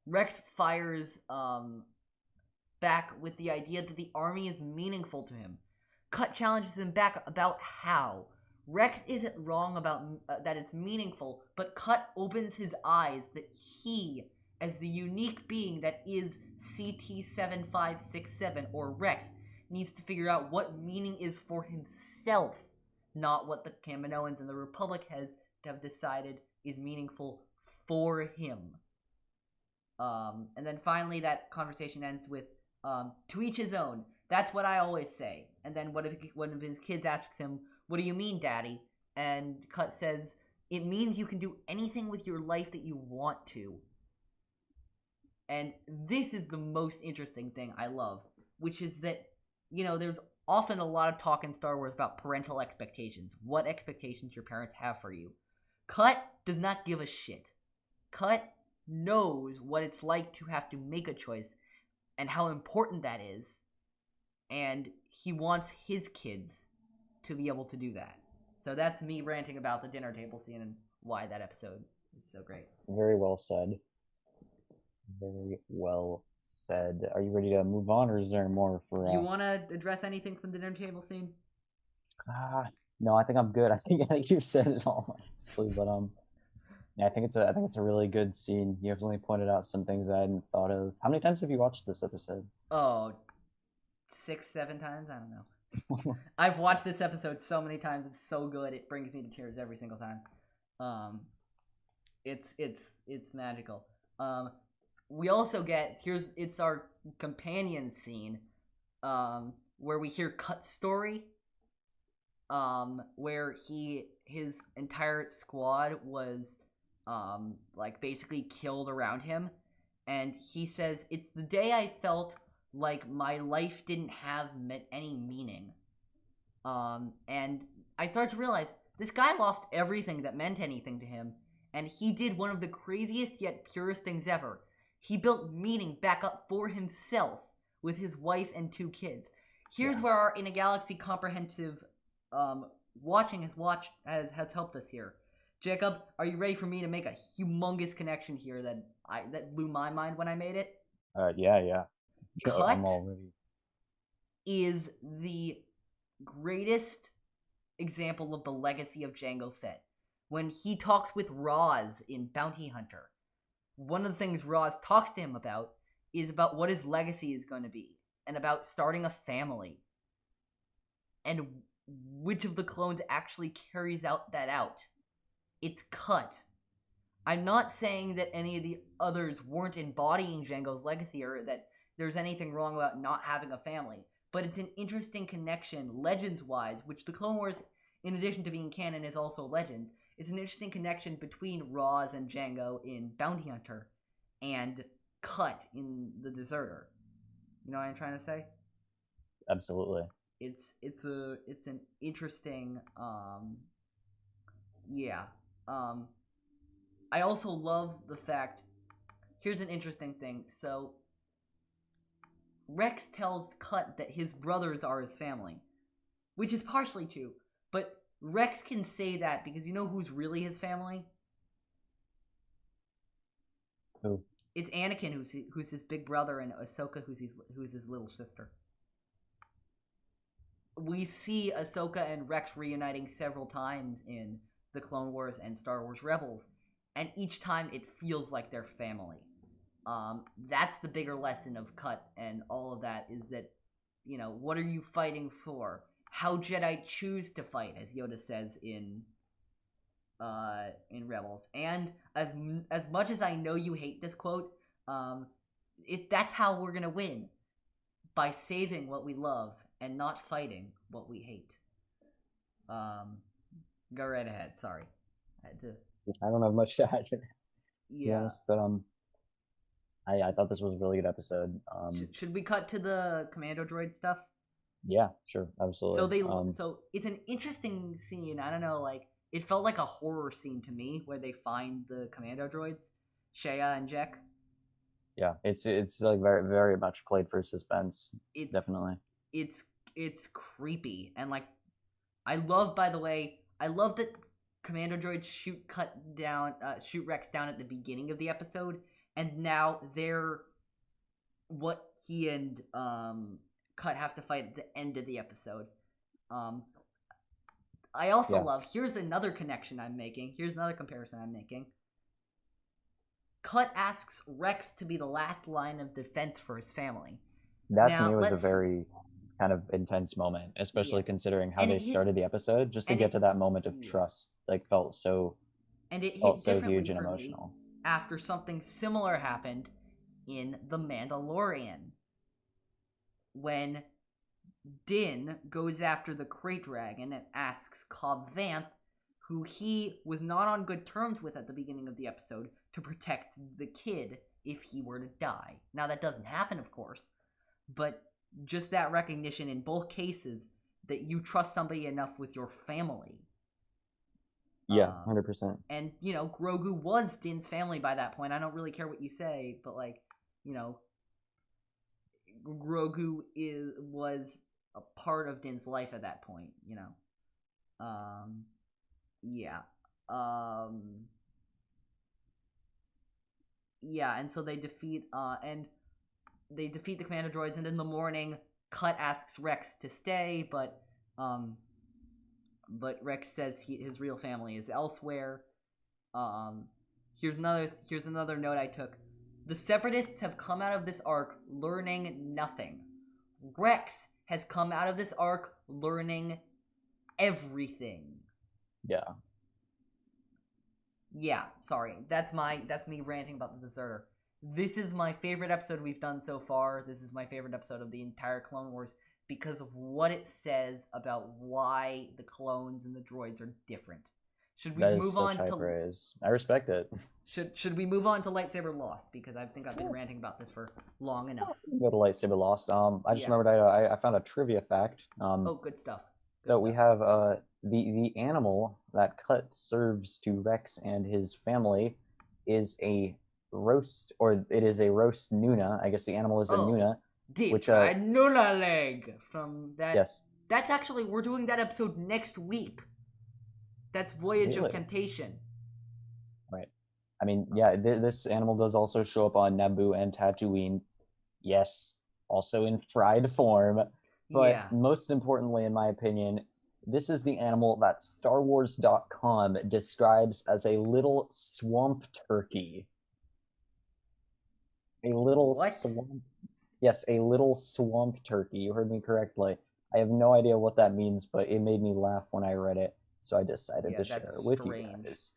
Rex fires back with the idea that the army is meaningful to him. Cut challenges him back about how. Rex isn't wrong about that it's meaningful, but Cut opens his eyes that he, as the unique being that is CT-7567, or Rex, needs to figure out what meaning is for himself, not what the Kaminoans and the Republic have decided is meaningful for him. And then finally that conversation ends with, to each his own. That's what I always say. And then one of his kids asks him, "What do you mean, Daddy?" And Cut says, "It means you can do anything with your life that you want to." And this is the most interesting thing I love, which is that, there's often a lot of talk in Star Wars about parental expectations. What expectations your parents have for you. Cut does not give a shit. Cut knows what it's like to have to make a choice and how important that is. And he wants his kids to be able to do that. So that's me ranting about the dinner table scene and why that episode is so great.
Very well said. Very well said. Are you ready to move on, or is there more for?
Do you want to address anything from the dinner table scene?
No, I think I'm good. I think you've said it all, honestly. But yeah, I think it's a really good scene. You have only pointed out some things I hadn't thought of. How many times have you watched this episode?
Oh, 6-7 times. I don't know. I've watched this episode so many times. It's so good. It brings me to tears every single time. It's magical. We also get it's our companion scene, where we hear Cut's story, where his entire squad was basically killed around him, and he says, "It's the day I felt like my life didn't have any meaning." And I started to realize this guy lost everything that meant anything to him, and he did one of the craziest yet purest things ever. He built meaning back up for himself with his wife and 2 kids. Here's where our In a Galaxy comprehensive watching has helped us here. Jacob, are you ready for me to make a humongous connection here that blew my mind when I made it?
Yeah.
Cut is the greatest example of the legacy of Jango Fett. When he talks with Roz in Bounty Hunter, one of the things Roz talks to him about is about what his legacy is going to be, and about starting a family. And which of the clones actually carries that out? It's Cut. I'm not saying that any of the others weren't embodying Jango's legacy, or that there's anything wrong about not having a family, but it's an interesting connection, legends-wise, which the Clone Wars, in addition to being canon, is also Legends. It's an interesting connection between Roz and Jango in Bounty Hunter, and Cut in The Deserter. You know what I'm trying to say?
Absolutely.
It's an interesting, I also love the fact, here's an interesting thing. So, Rex tells Cut that his brothers are his family, which is partially true, but Rex can say that because you know who's really his family?
Who?
It's Anakin, who's his big brother, and Ahsoka, who's his little sister. We see Ahsoka and Rex reuniting several times in the Clone Wars and Star Wars Rebels, and each time it feels like they're family. That's the bigger lesson of Cut and all of that, is that, what are you fighting for? How Jedi choose to fight, as Yoda says in in Rebels. And as much as I know you hate this quote, that's how we're gonna win, by saving what we love and not fighting what we hate. Go right ahead. Sorry, I had to.
I don't have much to add to be
Yeah.
honest, but I thought this was a really good episode.
Should we cut to the commando droid stuff?
Yeah, sure, absolutely.
So it's an interesting scene. I don't know, like it felt like a horror scene to me where they find the commando droids, Shea and Jack.
Yeah, it's like very very much played for suspense.
It's
Definitely.
it's creepy, and like I love, by the way, I love that commando droids shoot Rex down at the beginning of the episode, and now they're what he and Cut have to fight at the end of the episode. I also love, here's another connection I'm making. Here's another comparison I'm making. Cut asks Rex to be the last line of defense for his family.
That to me was a very kind of intense moment, especially considering how they started the episode. Just to get to that moment of trust, like felt so huge and emotional.
After something similar happened in The Mandalorian, when Din goes after the Krayt Dragon and asks Cobb Vanth, who he was not on good terms with at the beginning of the episode, to protect the kid if he were to die. Now that doesn't happen, of course, but just that recognition in both cases that you trust somebody enough with your family.
Yeah, 100%.
And, you know, Grogu was Din's family by that point. I don't really care what you say, but, like, you know, Grogu was a part of Din's life at that point, you know. Yeah. Yeah, and so they defeat the commando droids, and in the morning, Cut asks Rex to stay, but Rex says his real family is elsewhere. Here's another note I took. The Separatists have come out of this arc learning nothing. Rex has come out of this arc learning everything.
Yeah.
Yeah, sorry. That's me ranting about the Deserter. This is my favorite episode we've done so far. This is my favorite episode of the entire Clone Wars because of what it says about why the clones and the droids are different. Should we move on to
praise? I respect it.
Should we move on to Lightsaber Lost, because I think I've been ranting about this for long enough.
Go to Lightsaber Lost. I just remembered I found a trivia fact.
Oh, good stuff.
We have the animal that Cut serves to Rex and his family is a roast, or it is a roast Nuna. I guess the animal is a Nuna.
Deep fried Nuna leg from that.
Yes.
That's actually, we're doing that episode next week. That's Voyage of Temptation.
Right. I mean, yeah, this animal does also show up on Naboo and Tatooine. Yes, also in fried form. But most importantly, in my opinion, this is the animal that StarWars.com describes as a little swamp turkey. A little swamp. Yes, a little swamp turkey. You heard me correctly. I have no idea what that means, but it made me laugh when I read it, so I decided to share it with you guys.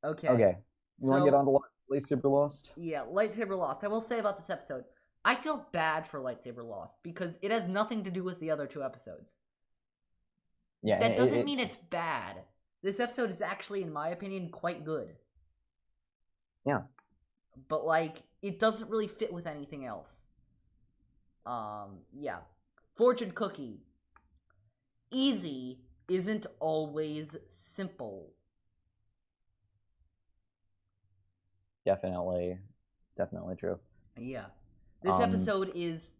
Okay. You want to get on to Lightsaber Lost?
Yeah, Lightsaber Lost. I will say about this episode, I feel bad for Lightsaber Lost because it has nothing to do with the other two episodes.
Yeah,
that doesn't mean it's bad. This episode is actually, in my opinion, quite good.
Yeah.
But, like, it doesn't really fit with anything else. Yeah. Fortune Cookie. Easy isn't always simple.
Definitely true.
Yeah. This episode is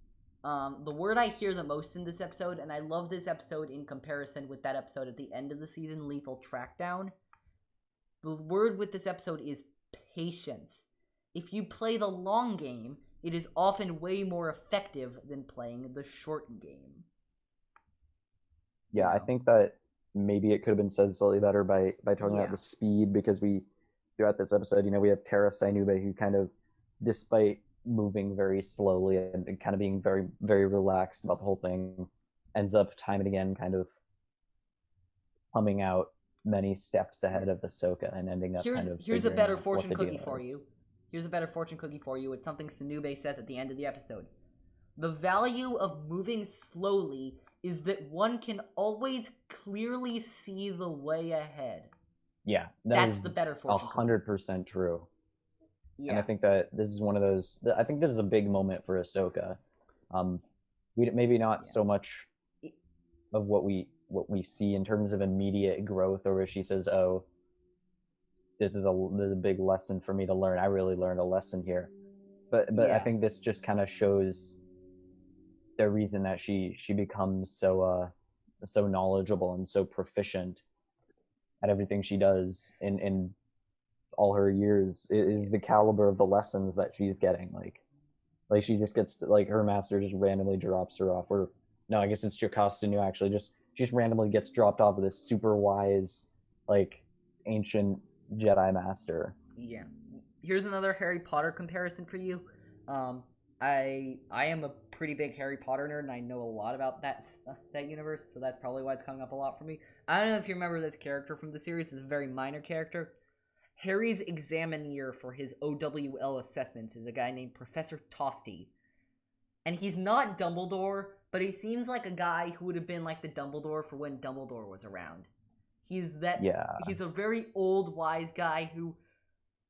the word I hear the most in this episode, and I love this episode in comparison with that episode at the end of the season, Lethal Trackdown. The word with this episode is patience. If you play the long game, it is often way more effective than playing the short game.
Yeah, I think that maybe it could have been said slightly better by talking about the speed, because throughout this episode, we have Tera Sinube, who kind of, despite moving very slowly and kind of being very, very relaxed about the whole thing, ends up time and again kind of coming out many steps ahead of Ahsoka and ending up kind of
here's a
figuring
better
out what
fortune
the
cookie
deal
for
is.
you. Here's a better fortune cookie for you. It's something Sinube says at the end of the episode. The value of moving slowly is that one can always clearly see the way ahead.
Yeah,
that's the better fortune
100% true.
Yeah.
And I think that this is one of those. I think this is a big moment for Ahsoka. We maybe not so much of what we see in terms of immediate growth, or where she says, "Oh, this is a big lesson for me to learn. I really learned a lesson here." But I think this just kind of shows the reason that she becomes so knowledgeable and so proficient at everything she does in all her years is the caliber of the lessons that she's getting. Like she just gets like her master just randomly drops her off, or no, I guess it's Jocasta Nu actually just randomly gets dropped off with this super wise like ancient Jedi master.
Yeah. Here's another Harry Potter comparison for you. I am a pretty big Harry Potter nerd, and I know a lot about that universe, so that's probably why it's coming up a lot for me. I don't know if you remember this character from the series. It's a very minor character. Harry's examiner for his OWL assessments is a guy named Professor Tofty. And he's not Dumbledore, but he seems like a guy who would have been like the Dumbledore for when Dumbledore was around. He's a very old, wise guy who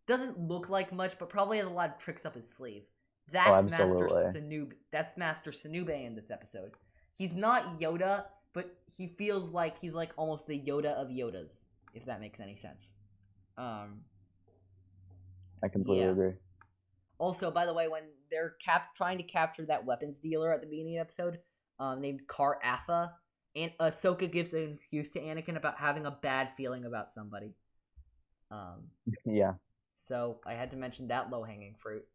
doesn't look like much, but probably has a lot of tricks up his sleeve. That's Master Sinube. That's Master Sinube in this episode. He's not Yoda, but he feels like he's like almost the Yoda of Yodas, if that makes any sense.
I completely agree.
Also, by the way, when they're trying to capture that weapons dealer at the beginning of the episode, named Kar Atha, and Ahsoka gives an excuse to Anakin about having a bad feeling about somebody.
Yeah.
So I had to mention that low-hanging fruit.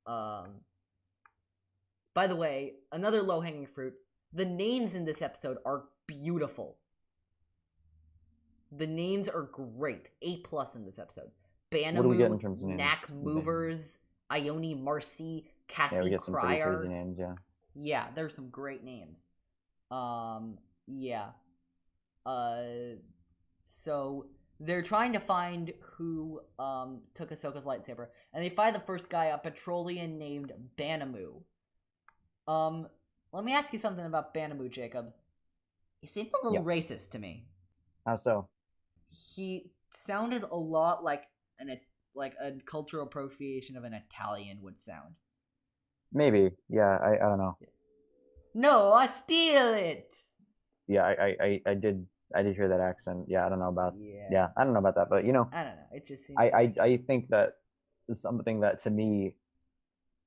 By the way, another low-hanging fruit. The names in this episode are beautiful. The names are great. A+ in this episode. Banamu,
what do we get in terms of names?
Knack Movers, Ione Marcy, Cassie
we get some pretty
Cryer.
crazy names, yeah.
Yeah, there's some great names. Yeah. So they're trying to find who took Ahsoka's lightsaber, and they find the first guy, a Petrolian named Banamu. Let me ask you something about Banamu, Jacob. He seemed a little racist to me.
How so?
He sounded a lot like a cultural appropriation of an Italian would sound.
Maybe, yeah. I don't know.
No, I steal it.
Yeah, I did hear that accent. Yeah, I don't know about. Yeah, I don't know about that, but
I don't know. It just seems.
I think that something that to me,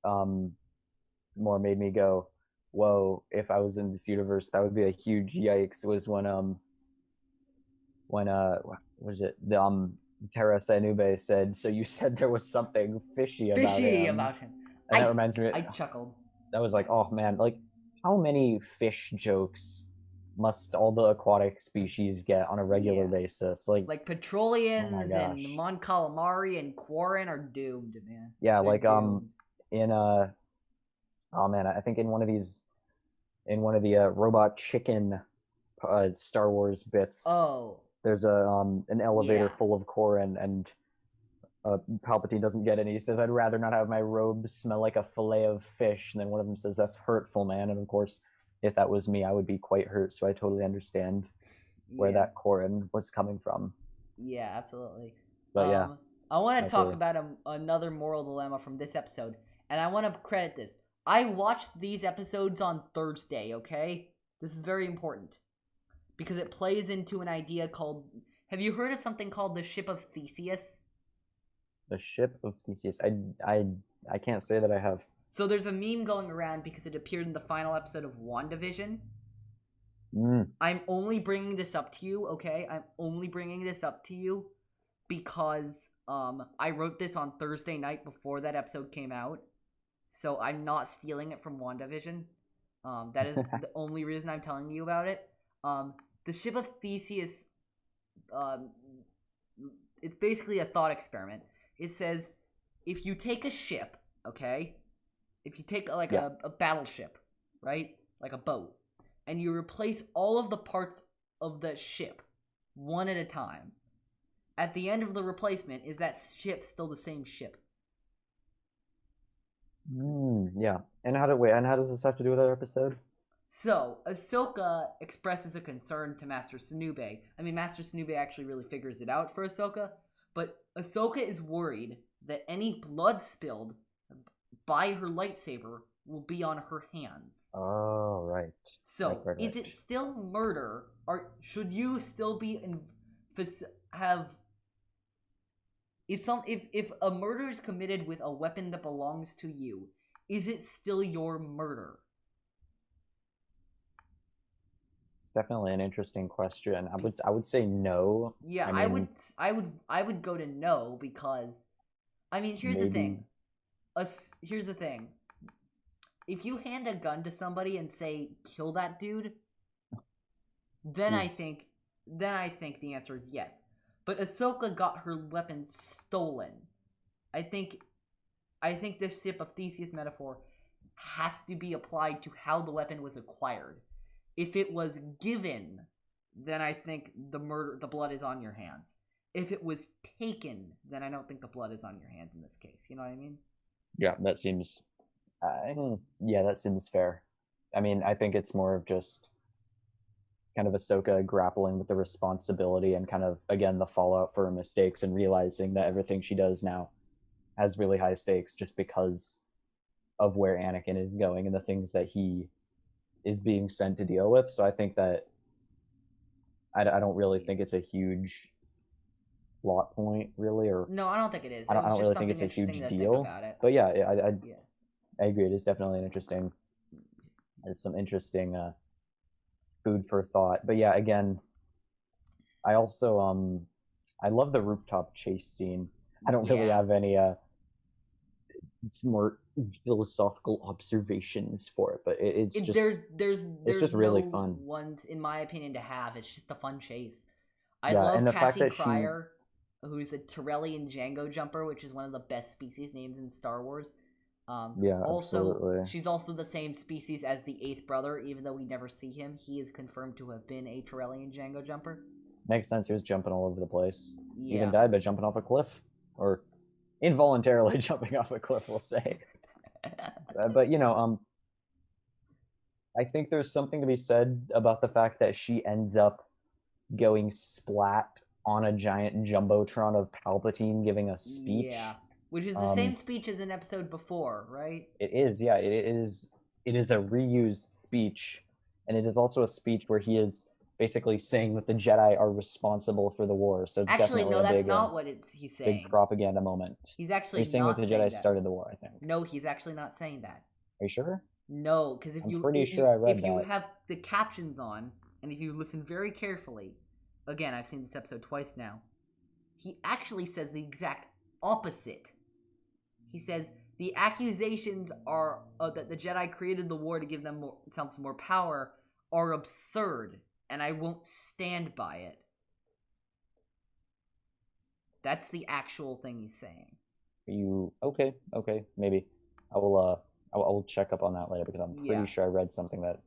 more made me go, whoa! If I was in this universe, that would be a huge yikes. Was when what was it? Tera Sinube said, "So you said there was something fishy about him." And that reminds me.
I chuckled.
That was like, oh man, like how many fish jokes must all the aquatic species get on a regular basis? Like
Petrolians and Mon Calamari and Quarren are doomed, man.
Yeah, they're doomed. I think in one of the robot chicken Star Wars bits.
Oh.
There's an elevator full of Quarren, and Palpatine doesn't get any. He says, "I'd rather not have my robes smell like a fillet of fish." And then one of them says, "That's hurtful, man." And of course, if that was me, I would be quite hurt. So I totally understand where that Quarren was coming from.
Yeah, absolutely.
But
I want to talk about another moral dilemma from this episode, and I want to credit this. I watched these episodes on Thursday. Okay, this is very important because it plays into an idea called. Have you heard of something called the Ship of Theseus?
The Ship of Theseus. I can't say that I have.
So there's a meme going around because it appeared in the final episode of WandaVision. I'm only bringing this up to you, okay? I'm only bringing this up to you because I wrote this on Thursday night before that episode came out. So I'm not stealing it from WandaVision. That is the only reason I'm telling you about it. The Ship of Theseus, it's basically a thought experiment. It says, if you take a ship, okay? If you take a battleship, right? Like a boat, and you replace all of the parts of the ship one at a time. At the end of the replacement, is that ship still the same ship?
Yeah. And how does this have to do with our episode?
So, Ahsoka expresses a concern to Master Sinube. I mean, Master Sinube actually really figures it out for Ahsoka, but Ahsoka is worried that any blood spilled by her lightsaber will be on her hands.
Oh, right.
So,
right.
is it still murder, or should you still be have if a murder is committed with a weapon that belongs to you, is it still your murder?
It's definitely an interesting question. I would say no.
Yeah, I would go to no because, I mean, here's the thing. Here's the thing. If you hand a gun to somebody and say kill that dude, then I think the answer is yes. But Ahsoka got her weapon stolen. I think this Ship of Theseus metaphor has to be applied to how the weapon was acquired. If it was given, then I think the blood is on your hands. If it was taken, then I don't think the blood is on your hands in this case. You know what I mean?
Yeah, that seems that seems fair. I mean, I think it's more of just kind of Ahsoka grappling with the responsibility and kind of, again, the fallout for her mistakes and realizing that everything she does now has really high stakes just because of where Anakin is going and the things that he is being sent to deal with. So I think that I don't really think it's a huge plot point, really, or
no, I don't think it is.
I don't really think it's a huge deal. But yeah, I agree. It is definitely it's some interesting food for thought. But yeah, again, I also I love the rooftop chase scene. I don't really have any smart philosophical observations for it, but it's just really fun.
Ones, in my opinion, to have. It's just a fun chase. I love Cassie Cryer, who's a Terrellian Django jumper, which is one of the best species names in Star Wars.
Absolutely.
She's also the same species as the 8th brother, even though we never see him. He is confirmed to have been a Terrellian Django jumper.
Makes sense. He was jumping all over the place.
Yeah.
Even died by jumping off a cliff, or involuntarily jumping off a cliff, we'll say. But I think there's something to be said about the fact that she ends up going splat on a giant jumbotron of Palpatine giving a speech.
Yeah, which is the same speech as an episode before, right?
It is, yeah. It is a reused speech, and it is also a speech where he is basically saying that the Jedi are responsible for the war. So it's
actually,
definitely
no, that's not what he's saying.
Big propaganda moment.
He's actually
saying that the Jedi started the war, I think.
No, he's actually not saying that.
Are you sure?
No, because if you have the captions on, and if you listen very carefully, again, I've seen this episode twice now, he actually says the exact opposite. He says the accusations are that the Jedi created the war to give themselves more power are absurd, and I won't stand by it. That's the actual thing he's saying.
Okay, maybe I will check up on that later because I'm pretty sure I read something that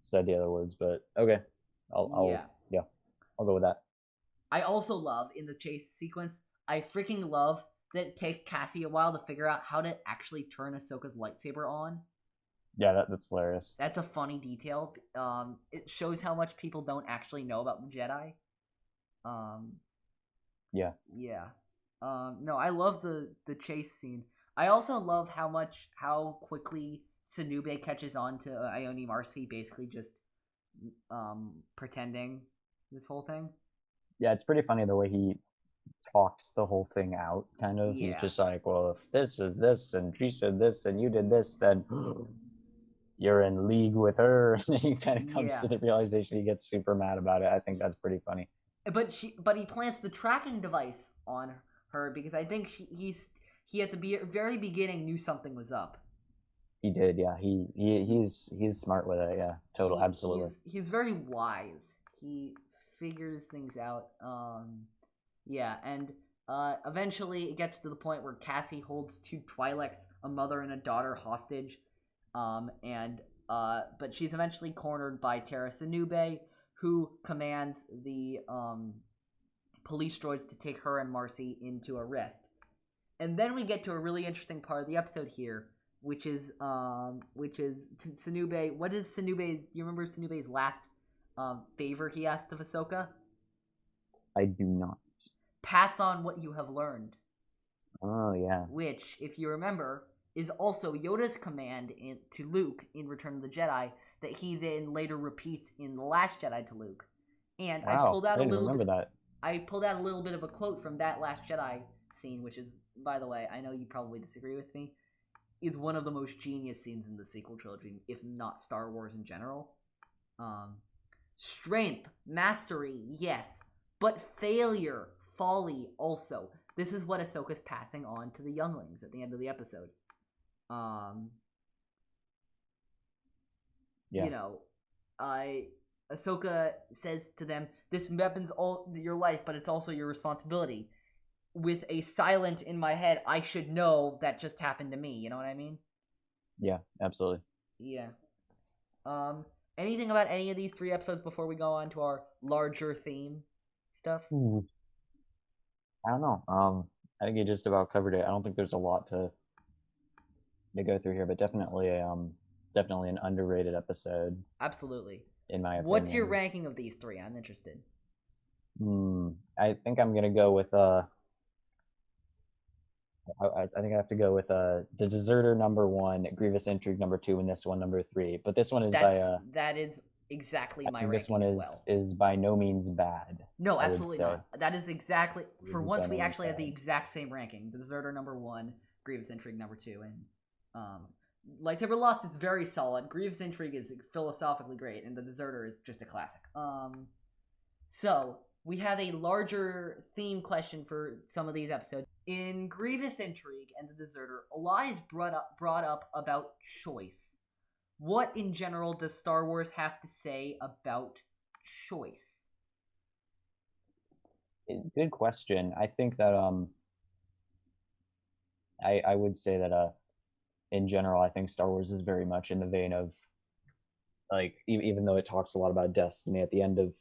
said the other words. But okay, I'll go with that.
I also love in the chase sequence. I freaking love that it takes Cassie a while to figure out how to actually turn Ahsoka's lightsaber on.
Yeah, that's hilarious.
That's a funny detail. It shows how much people don't actually know about the Jedi.
Yeah.
No, I love the chase scene. I also love how quickly Sinube catches on to Ione Marcy basically just pretending this whole thing.
Yeah, it's pretty funny the way he talks the whole thing out, kind of. Yeah. He's just like, well, if this is this, and she said this, and you did this, then you're in league with her. And then he kind of comes to the realization, he gets super mad about it. I think that's pretty funny.
But he plants the tracking device on her because I think he at the very beginning knew something was up.
He did, yeah. He's smart with it, yeah. Absolutely.
He's very wise. He figures things out. And eventually it gets to the point where Cassie holds 2 Twi'leks, a mother and a daughter, hostage. But she's eventually cornered by Tera Sinube, who commands the police droids to take her and Marcy into arrest. And then we get to a really interesting part of the episode here, which is Sinube. What is Sinube's? Do you remember Sinube's last favor he asked of Ahsoka?
I do not.
Pass on what you have learned.
Oh yeah.
Which, if you remember, is also Yoda's command to Luke in Return of the Jedi that he then later repeats in The Last Jedi to Luke. And
Wow,
I pulled out
I didn't remember that.
I pulled out a little bit of a quote from that Last Jedi scene, which is, by the way, I know you probably disagree with me, is one of the most genius scenes in the sequel trilogy, if not Star Wars in general. Strength, mastery, yes, but failure, folly also. This is what Ahsoka's passing on to the younglings at the end of the episode.
Yeah.
You know, Ahsoka says to them, this weapon's all your life, but it's also your responsibility. With a silent in my head, I should know that just happened to me. You know what I mean?
Yeah, absolutely.
Yeah. Anything about any of these 3 episodes before we go on to our larger theme stuff?
I don't know. I think you just about covered it. I don't think there's a lot to go through here, but definitely an underrated episode.
Absolutely.
In my opinion.
What's your ranking of these 3? I'm interested.
I think I'm gonna go with I think I have to go with The Deserter number 1, Grievous Intrigue number 2, and this one number 3. But this one is
that is exactly my ranking.
This one is by no means bad.
No, absolutely not. That is exactly, for once we actually have the exact same ranking. The Deserter number 1, Grievous Intrigue number 2, and Lightsaber Lost is very solid. Grievous Intrigue is philosophically great, and The Deserter is just a classic. So we have a larger theme question for some of these episodes. In Grievous Intrigue and The Deserter, a lot is brought up about choice. What in general does Star Wars have to say about choice?
Good question. I think that I would say that in general, I think Star Wars is very much in the vein of, like, even though it talks a lot about destiny, at the end of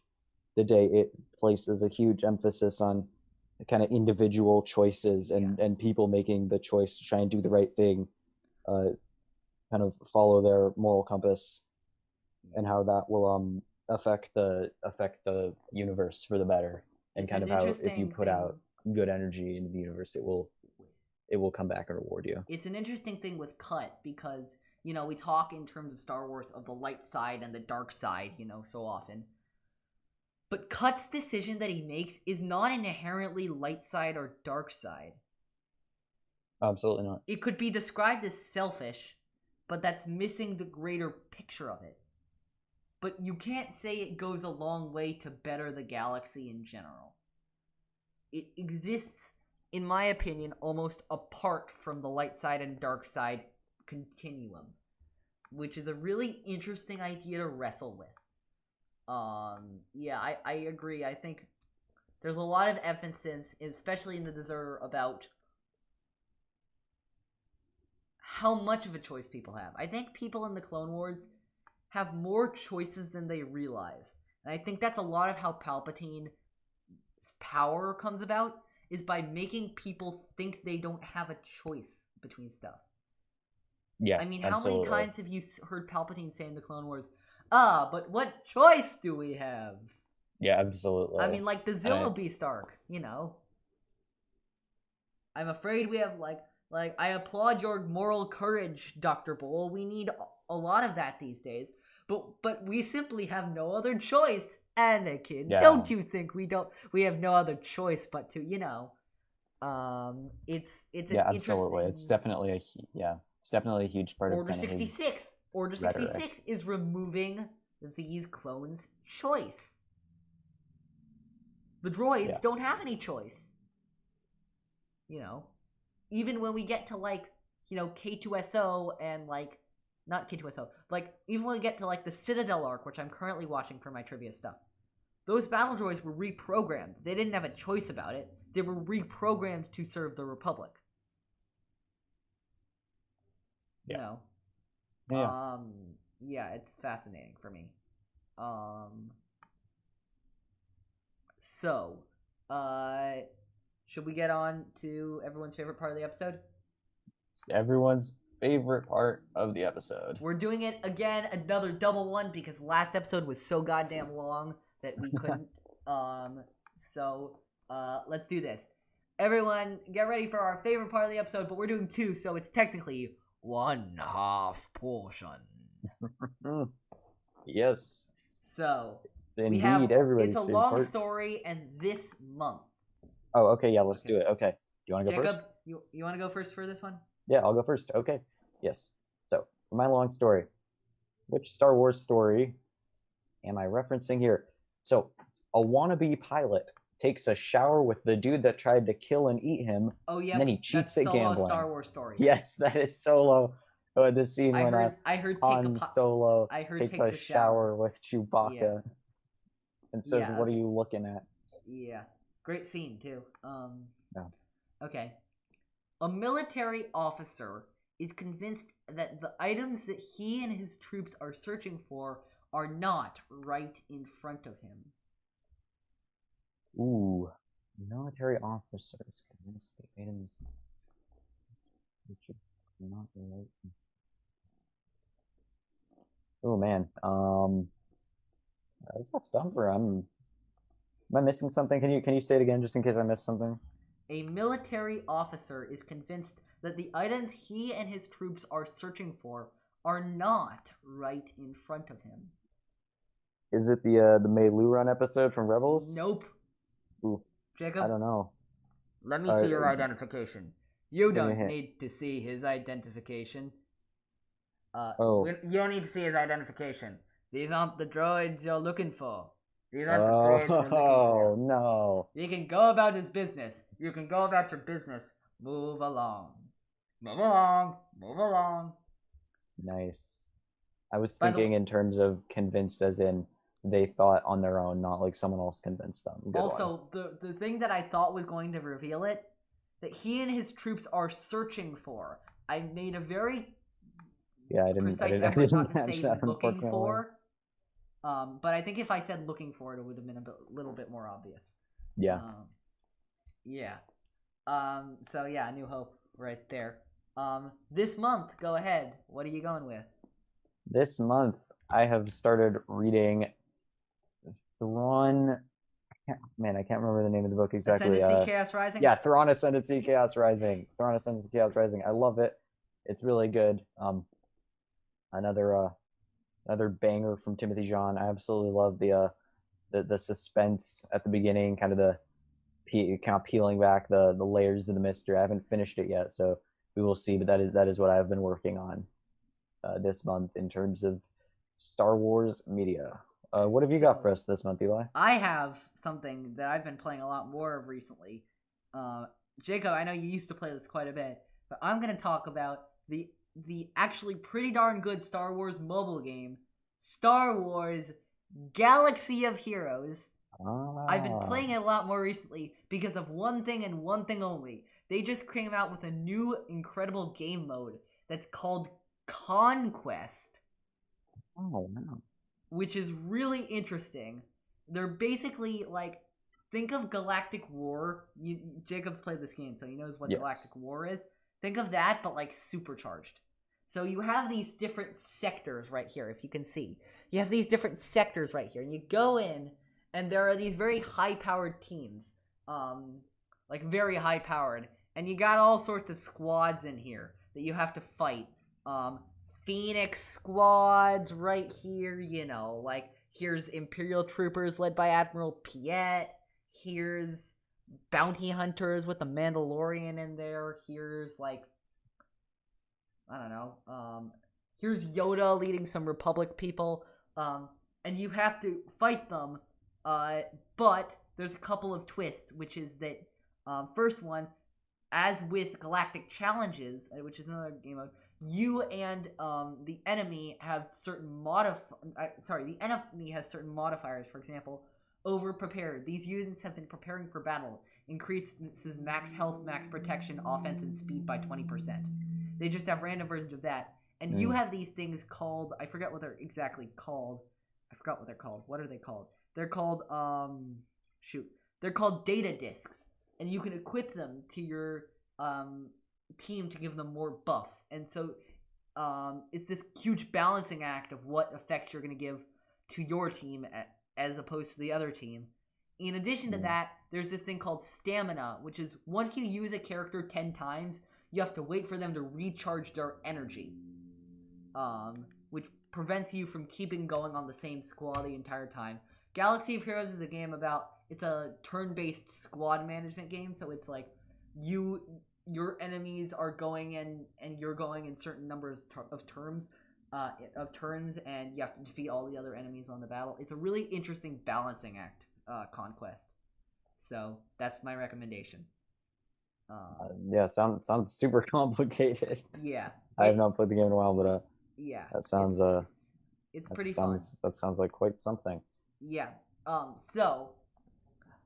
the day, it places a huge emphasis on the kind of individual choices and people making the choice to try and do the right thing, kind of follow their moral compass, and how that will affect the universe for the better, and kind of how if you put out good energy into the universe, it will come back and reward you.
It's an interesting thing with Cut, because, you know, we talk in terms of Star Wars of the light side and the dark side, you know, so often. But Cut's decision that he makes is not inherently light side or dark side.
Absolutely not.
It could be described as selfish, but that's missing the greater picture of it. But you can't say it goes a long way to better the galaxy in general. It exists, in my opinion, almost apart from the light side and dark side continuum, which is a really interesting idea to wrestle with. Yeah, I agree. I think there's a lot of emphasis, especially in The Deserter, about how much of a choice people have. I think people in the Clone Wars have more choices than they realize. And I think that's a lot of how Palpatine's power comes about, is by making people think they don't have a choice between stuff.
Yeah,
I mean, how many times have you heard Palpatine say in the Clone Wars, but what choice do we have?
Yeah, absolutely.
I mean, like the Zillo Beast arc, you know. I'm afraid we have, like, I applaud your moral courage, Dr. Bull. We need a lot of that these days. But we simply have no other choice, Anakin. Yeah. Don't you think we have no other choice but to, you know. It's
absolutely. It's definitely a huge part
Order
of
66. Order 66 is removing these clones' choice. The droids don't have any choice. You know, even when we get to, like, you know, K2SO and, like, not K2SO, like, even when we get to, like, the Citadel arc, which I'm currently watching for my trivia stuff, those battle droids were reprogrammed. They didn't have a choice about it. They were reprogrammed to serve the Republic. You know?
Yeah.
Yeah, it's fascinating for me. So, should we get on to everyone's favorite part of the episode?
It's everyone's favorite part of the episode.
We're doing it again, another double one, because last episode was so goddamn long that we couldn't. Let's do this. Everyone, get ready for our favorite part of the episode, but we're doing two, so it's technically 1/2 portion.
Yes.
So,
Indeed, everybody's
it's a long story, and this month.
Oh, okay, yeah, let's do it. Okay. Do you want to go
Jacob,
first?
you want to go first for this one?
Yeah, I'll go first. Okay. Yes. So, for my long story, which Star Wars story am I referencing here? So, a wannabe pilot takes a shower with the dude that tried to kill and eat him.
Oh, yeah.
And then he cheats at
Solo
gambling.
Star Wars story.
Yes, that is Solo. Oh, this scene when Han Solo takes a shower with Chewbacca. Yeah. And says, "What are you looking at?"
Yeah. Great scene, too.
No.
Okay. A military officer is convinced that the items that he and his troops are searching for are not right in front of him.
Ooh. Military officers convinced the items which are not right. Oh, man. That's a stumper. Am I missing something? Can you say it again just in case I missed something?
A military officer is convinced that the items he and his troops are searching for are not right in front of him.
Is it the Mei Lu Run episode from Rebels?
Nope.
Ooh,
Jacob?
I don't know.
Let me see your identification. You don't need to see his identification. You don't need to see his identification. These aren't the droids you're looking for. These aren't the droids you're looking for.
Oh, no.
You can go about his business. You can go about your business. Move along. Move along. Move along.
Nice. I was thinking in terms of convinced as in they thought on their own, not like someone else convinced them. Good
also, the thing that I thought was going to reveal it, that he and his troops are searching for. I made a very precise effort not to say looking for. But I think if I said looking for it, it would have been a little bit more obvious.
Yeah.
So yeah, New Hope right there. This month, go ahead. What are you going with?
This month, I have started reading Thrawn. I can't remember the name of the book exactly.
Ascendancy Chaos Rising?
Yeah, Thrawn Ascendancy Chaos Rising. Thrawn Ascendancy Chaos Rising. I love it. It's really good. Another banger from Timothy Zahn. I absolutely love the suspense at the beginning, kind of peeling back the layers of the mystery. I haven't finished it yet, so we will see. But that is what I've been working on this month in terms of Star Wars media. What have you got for us this month, Eli?
I have something that I've been playing a lot more of recently. Jacob, I know you used to play this quite a bit, but I'm going to talk about the actually pretty darn good Star Wars mobile game, Star Wars Galaxy of Heroes. I've been playing it a lot more recently because of one thing and one thing only. They just came out with a new incredible game mode that's called Conquest.
Oh, no.
Which is really interesting. They're basically like, think of Galactic War. Jacob's played this game, so he knows what Galactic War is. Think of that, but like supercharged. So you have these different sectors right here, if you can see. You have these different sectors right here, and you go in, and there are these very high-powered teams, like very high-powered, and you got all sorts of squads in here that you have to fight. Phoenix squads right here, like here's Imperial troopers led by Admiral Piet. Here's bounty hunters with the Mandalorian in there. Here's like, I don't know. Here's Yoda leading some Republic people. And you have to fight them. But there's a couple of twists, which is that first one, as with Galactic Challenges, which is another game mode, you and the enemy have certain the enemy has certain modifiers. For example, over-prepared. These units have been preparing for battle. Increases max health, max protection, offense, and speed by 20%. They just have random versions of that. And you have these things called, I forget what they're exactly called. I forgot what they're called. What are they called? They're called, they're called data discs, and you can equip them to your team to give them more buffs. And so it's this huge balancing act of what effects you're going to give to your team as opposed to the other team. In addition to that, there's this thing called stamina, which is once you use a character 10 times, you have to wait for them to recharge their energy, which prevents you from keeping going on the same squad the entire time. Galaxy of Heroes is a game it's a turn-based squad management game, so it's like your enemies are going in and you're going in certain numbers of turns, and you have to defeat all the other enemies on the battle. It's a really interesting balancing act, Conquest. So that's my recommendation.
Yeah, sounds super complicated.
Yeah,
I have not played the game in a while, but
yeah,
that sounds
it's pretty fun.
That sounds like quite something.
Yeah. So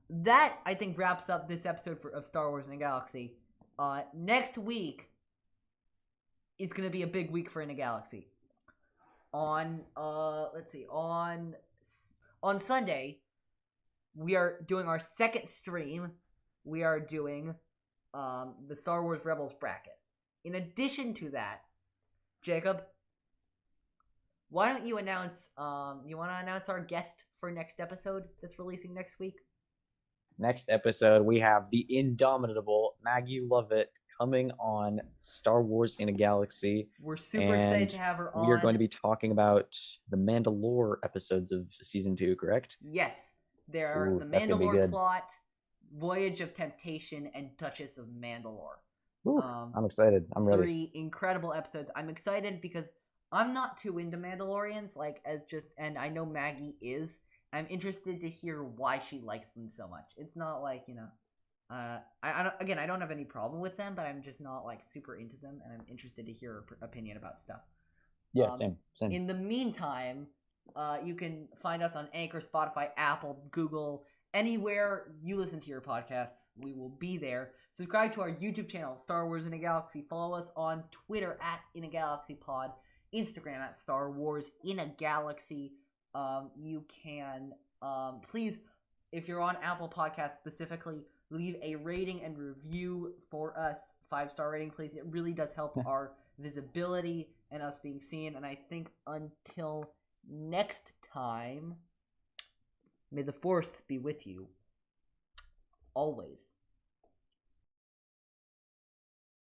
that I think wraps up this episode of Star Wars in a Galaxy. Next week is going to be a big week for In a Galaxy. On Sunday, we are doing our second stream. We are doing the Star Wars Rebels bracket. In addition to that, Jacob, why don't you announce you want to announce our guest for next episode that's releasing next week?
Next episode, we have the indomitable Maggie Lovett coming on Star Wars in a Galaxy.
We're super excited to have her on.
We are going to be talking about the Mandalore episodes of Season 2, correct?
Yes. There are the Mandalore plot, Voyage of Temptation, and Duchess of Mandalore.
Ooh, I'm excited. I'm ready.
3 incredible episodes. I'm excited because I'm not too into Mandalorians, and I know Maggie is. I'm interested to hear why she likes them so much. It's not like, I don't have any problem with them, but I'm just not like super into them, and I'm interested to hear her opinion about stuff.
Yeah, same.
In the meantime, you can find us on Anchor, Spotify, Apple, Google, anywhere you listen to your podcasts. We will be there. Subscribe to our YouTube channel, Star Wars in a Galaxy. Follow us on Twitter @InAGalaxyPod, Instagram @Star Wars in a Galaxy. You can please, if you're on Apple Podcasts specifically, leave a rating and review for us. 5-star rating, please. It really does help our visibility and us being seen. And I think until next time, may the Force be with you always.